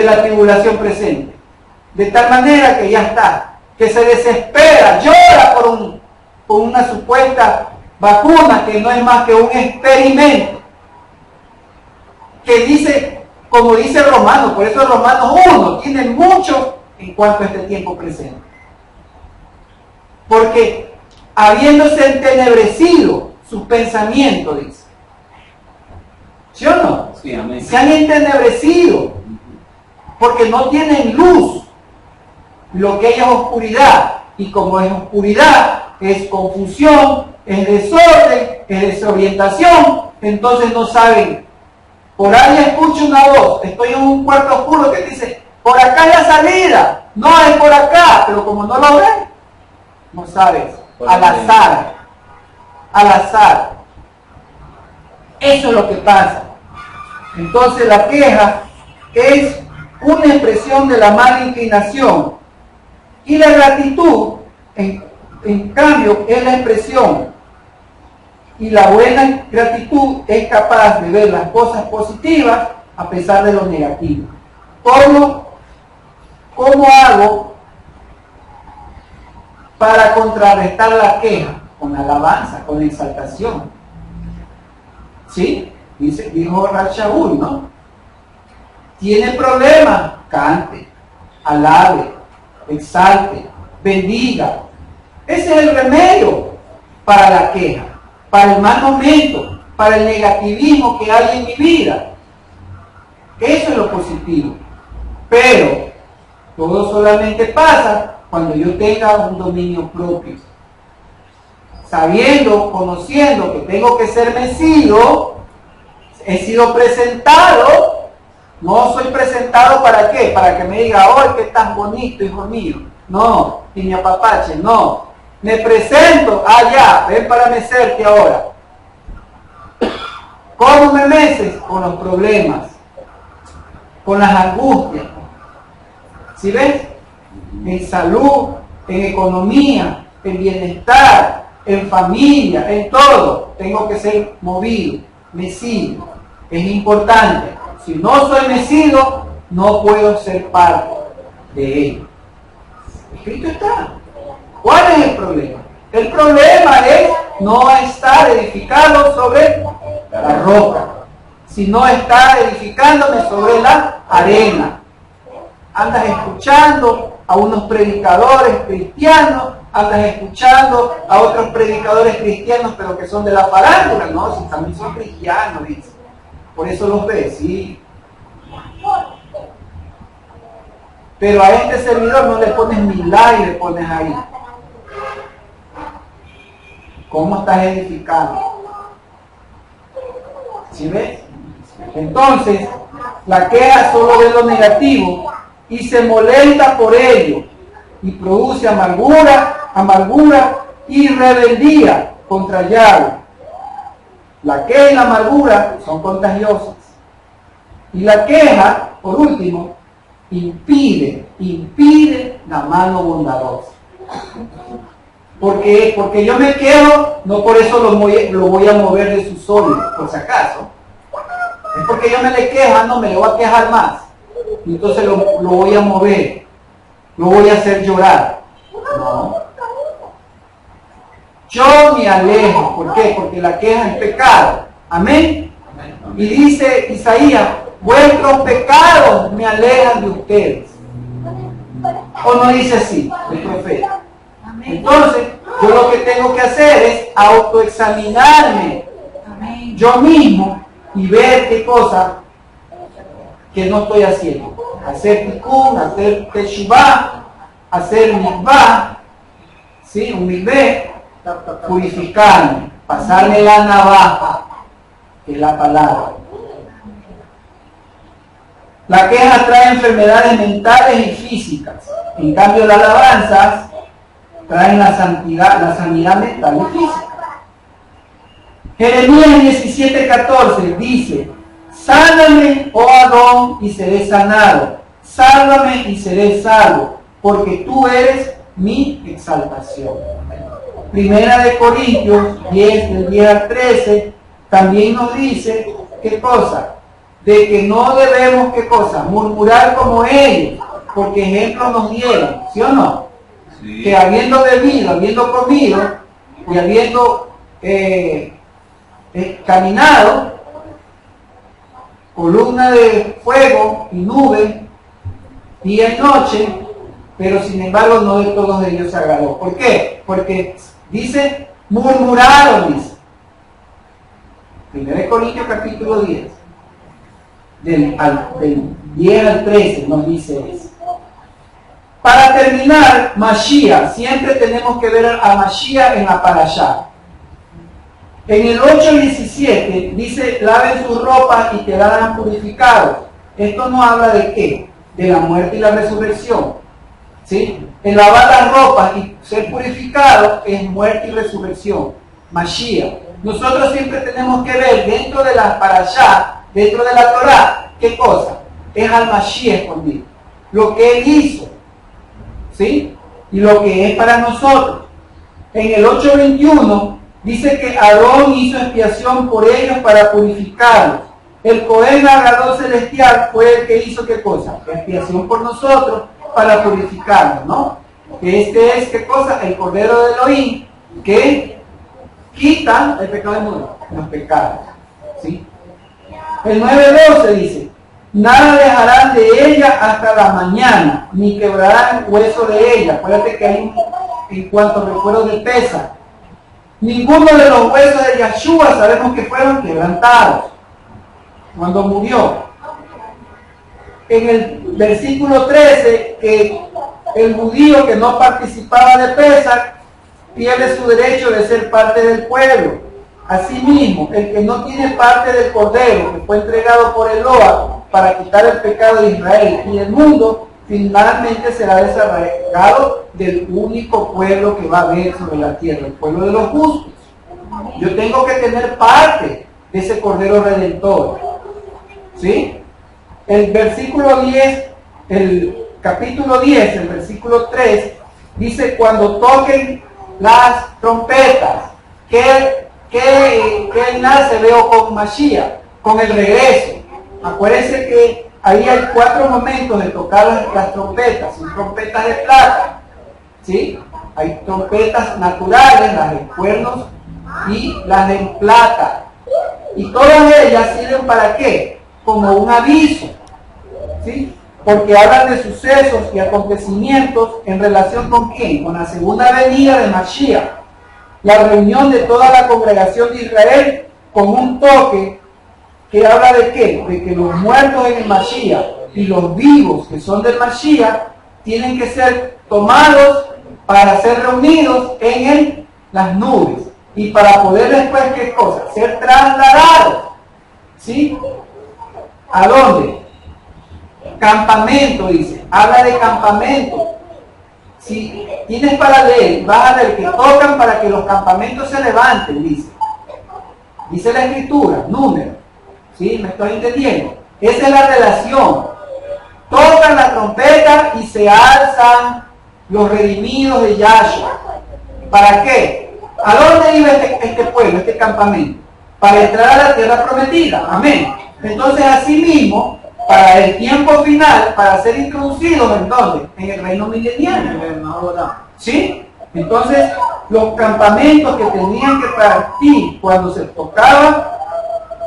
la tribulación presente. De tal manera que ya está, que se desespera, llora por una supuesta vacuna que no es más que un experimento. Que dice, como dice Romanos, por eso Romanos 1 tiene mucho en cuanto a este tiempo presente. Porque habiéndose entenebrecido sus pensamientos, dice. ¿Sí o no? Sí, amén. Se han entenebrecido. porque no tienen luz. Lo que hay es oscuridad. Y como es oscuridad, es confusión, es desorden, es desorientación. Entonces no saben. Por ahí escucho una voz. Estoy en un cuarto oscuro que dice, por acá es la salida. No, es por acá. Pero como no lo ven, no sabes. Al azar. Al azar. Eso es lo que pasa. Entonces la queja es una expresión de la mala inclinación. Y la gratitud, en cambio, es la expresión. Y la buena gratitud es capaz de ver las cosas positivas a pesar de lo negativo. ¿Cómo hago para contrarrestar la queja? Con alabanza, con exaltación. ¿Sí? Dijo Rab Shaul, ¿no? ¿Tiene problemas? Cante, alabe, exalte, bendiga. Ese es el remedio para la queja, para el mal momento, para el negativismo que hay en mi vida. Eso es lo positivo. Pero todo solamente pasa cuando yo tenga un dominio propio. Sabiendo, conociendo que tengo que ser vencido, he sido presentado. No soy presentado ¿para qué? Para que me diga, ¡ay, qué tan bonito, hijo mío! No, y mi apapache, no. Me presento, ya, ven para mecerte ahora. ¿Cómo me meces? Con los problemas, con las angustias. ¿Sí ves? En salud, en economía, en bienestar, en familia, en todo. Tengo que ser movido, mecido. Es importante. Si no soy mecido, no puedo ser parte de él. Escrito está. ¿Cuál es el problema? El problema es no estar edificado sobre la roca, sino estar edificándome sobre la arena. Andas escuchando a unos predicadores cristianos, andas escuchando a otros predicadores cristianos, pero que son de la farándula, ¿no? Si también son cristianos, dice. Por eso los ves, sí. Pero a este servidor no le pones ni like, le pones ahí. ¿Cómo estás edificando? ¿Sí ves? Entonces, la queja solo ve lo negativo y se molesta por ello y produce amargura y rebeldía contra Yahweh. La queja y la amargura son contagiosas. Y la queja, por último, impide la mano bondadosa. Porque yo me quejo, no por eso lo voy a mover de su sólido, por si acaso. Es porque yo me le quejo, no me le voy a quejar más. Y entonces lo voy a mover, lo voy a hacer llorar. No. Yo me alejo. ¿Por qué? Porque la queja es pecado. Amén. Y dice Isaías, vuestros pecados me alejan de ustedes. ¿O no dice así el profeta? Entonces, yo lo que tengo que hacer es autoexaminarme yo mismo y ver qué cosa que no estoy haciendo. Hacer tikkun, hacer teshuvah, hacer mikvah, ¿sí? Un mikveh, purificarme, pasarme la navaja, que es la palabra. La queja trae enfermedades mentales y físicas. En cambio, las alabanzas traen la sanidad mental y física. Jeremías 17:14 dice, sáname, oh Adón, y seré sanado. Sálvame y seré salvo, porque tú eres mi exaltación. Primera de Corintios 10, del 10 al 13, también nos dice, ¿qué cosa? De que no debemos, ¿qué cosa? Murmurar como ellos, porque ejemplo nos dieron, ¿sí o no? Sí. Que habiendo bebido, habiendo comido y habiendo caminado, columna de fuego y nube, día y noche, pero sin embargo no de todos ellos se agradó. ¿Por qué? Porque dice, murmuraron, dice. 1 Corintios capítulo 10, del 10 al 13 nos dice eso. Para terminar, Mashiach, siempre tenemos que ver a Mashiach en la parashá. En el 8:17 dice, laven sus ropas y quedarán purificados. Esto no habla de qué, de la muerte y la resurrección. ¿Sí? El lavar las ropas y ser purificado es muerte y resurrección. Mashiach. Nosotros siempre tenemos que ver dentro de la parashá, dentro de la Torá, ¿qué cosa? Es al Mashiach escondido. Lo que Él hizo. ¿Sí? Y lo que es para nosotros. En el 8:21 dice que Aarón hizo expiación por ellos para purificarlos. El Cohen Agador celestial fue el que hizo ¿qué cosa? Expiación por nosotros para purificarnos, ¿no? Este es ¿qué cosa? El Cordero de Elohim que quita el pecado del mundo, los pecados. ¿Sí? El 9:12 dice, nada dejarán de ella hasta la mañana, ni quebrarán hueso de ella. Acuérdate que hay en cuanto recuerdo de Pesa. Ninguno de los huesos de Yahshua sabemos que fueron quebrantados cuando murió. En el versículo 13, que el judío que no participaba de Pesa pierde su derecho de ser parte del pueblo. Asimismo, el que no tiene parte del Cordero, que fue entregado por Eloa para quitar el pecado de Israel y el mundo, finalmente será desarraigado del único pueblo que va a haber sobre la tierra, el pueblo de los justos. Yo tengo que tener parte de ese Cordero Redentor. ¿Sí? El versículo 10, el capítulo 10, el versículo 3, dice, cuando toquen las trompetas, que nace veo con Mashiach, con el regreso. Acuérdense que ahí hay 4 momentos de tocar las trompetas, son trompetas de plata, ¿sí? Hay trompetas naturales, las de cuernos y las de plata. Y todas ellas sirven ¿para qué? Como un aviso, ¿sí? Porque hablan de sucesos y acontecimientos en relación con ¿quién? Con la segunda venida de Mashiach. La reunión de toda la congregación de Israel con un toque que habla de ¿qué? De que los muertos en el Mashiach y los vivos que son del Mashiach tienen que ser tomados para ser reunidos en las nubes y para poder después ¿qué cosa? Ser trasladados. ¿Sí? ¿A dónde? Campamento, dice. Habla de campamento. Si tienes para leer, vas a ver que tocan para que los campamentos se levanten, dice. Dice la escritura, número. ¿Sí? ¿Me estoy entendiendo? Esa es la relación. Tocan la trompeta y se alzan los redimidos de Yahshua. ¿Para qué? ¿A dónde iba este pueblo, este campamento? Para entrar a la tierra prometida. Amén. Entonces, asimismo, para el tiempo final, para ser introducidos, ¿en dónde? En el reino milenial. ¿Sí? Entonces, los campamentos que tenían que partir cuando se tocaba,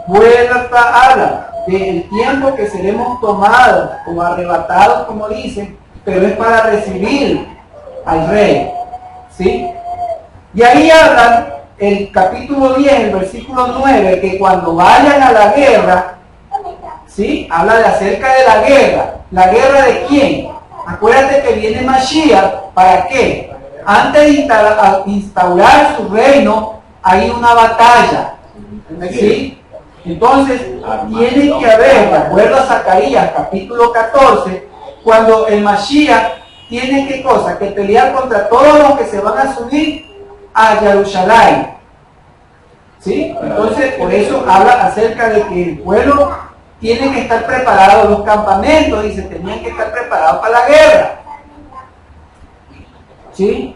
vuelta habla del tiempo que seremos tomados, como arrebatados, como dicen, pero es para recibir al rey. ¿Sí? Y ahí hablan, el capítulo 10, el versículo 9, que cuando vayan a la guerra, ¿sí? Habla acerca de la guerra. ¿La guerra de quién? Acuérdate que viene Mashiach, ¿para qué? Antes de instaurar su reino, hay una batalla. ¿Sí? Entonces, tiene que haber, de acuerdo a Zacarías, capítulo 14, cuando el Mashiach tiene ¿qué cosa? Que pelear contra todos los que se van a subir a Jerusalén. ¿Sí? Entonces, por eso habla acerca de que el pueblo tiene que estar preparado, los campamentos, dice, tenían que estar preparados para la guerra. ¿Sí?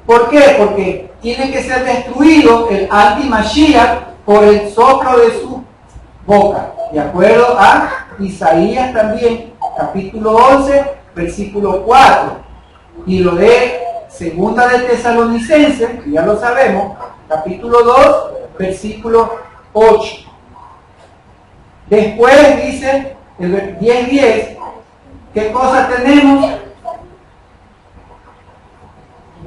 ¿Por qué? Porque tiene que ser destruido el anti-Mashiach por el soplo de su boca. De acuerdo a Isaías también, capítulo 11, versículo 4. Y lo de Segunda de Tesalonicenses, que ya lo sabemos, capítulo 2, versículo 8. Después dice el 10:10, ¿qué cosa tenemos?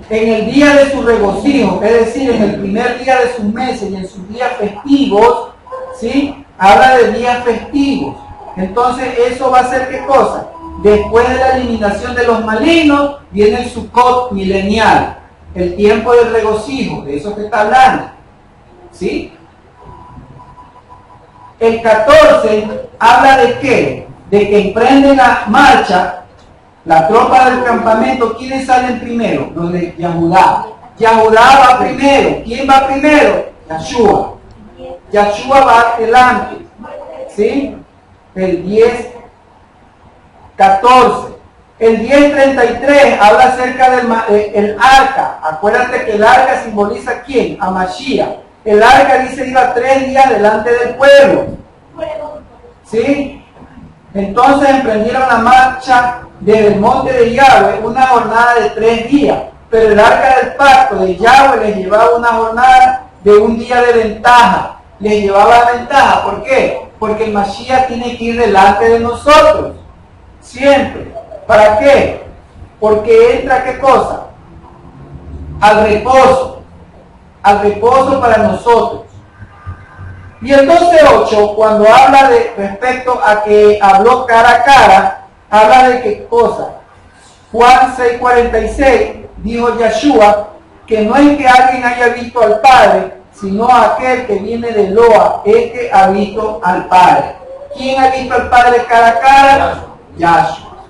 En el día de su regocijo, es decir, en el primer día de sus meses y en sus días festivos, ¿sí? Habla de días festivos. Entonces eso va a ser ¿qué cosa? Después de la eliminación de los malignos, viene el Sukkot milenial, el tiempo del regocijo, de eso que está hablando. ¿Sí? El 14 habla de qué? De que emprende la marcha, la tropa del campamento. ¿Quiénes salen primero? Los de Yahudá. Yahudá va primero. ¿Quién va primero? Yahshua. Yahshua va adelante. ¿Sí? El 10:14. El 10:33 habla acerca del arca. Acuérdate que el arca simboliza ¿a quién? A Mashiach. El arca dice iba 3 días delante del pueblo. ¿Sí? Entonces emprendieron la marcha desde el monte de Yahweh, una jornada de 3 días. Pero el arca del pacto de Yahweh les llevaba una jornada de un día de ventaja. Les llevaba ventaja. ¿Por qué? Porque el Mashiach tiene que ir delante de nosotros. Siempre. ¿Para qué? Porque entra ¿qué cosa? Al reposo. Al reposo para nosotros. Y el 12:8, cuando habla de respecto a que habló cara a cara, habla de qué cosa. Juan 6:46 dijo Yahshua que no es que alguien haya visto al Padre, sino aquel que viene de Loa, que ha visto al Padre. ¿Quién ha visto al Padre cara a cara? Yahshua.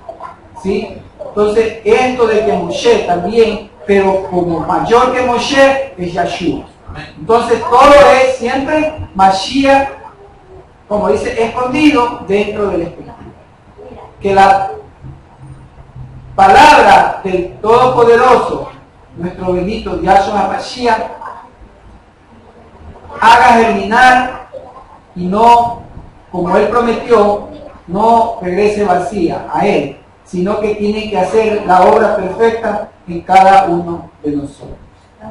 ¿Sí? Entonces, esto de que Moshe también, pero como mayor que Moshe, es Yahshua. Entonces, todo es siempre Mashiach, como dice, escondido dentro del Espíritu. Que la palabra del Todopoderoso, nuestro bendito Yahshua Mashiach, haga germinar y no, como Él prometió, no regrese vacía a Él, sino que tiene que hacer la obra perfecta en cada uno de nosotros.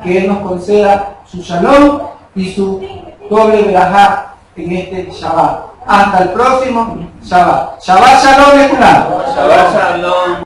Que Él nos conceda su shalom y su doble verajá en este Shabbat. Hasta el próximo Shabbat. Shabbat shalom, Shabbat shalom.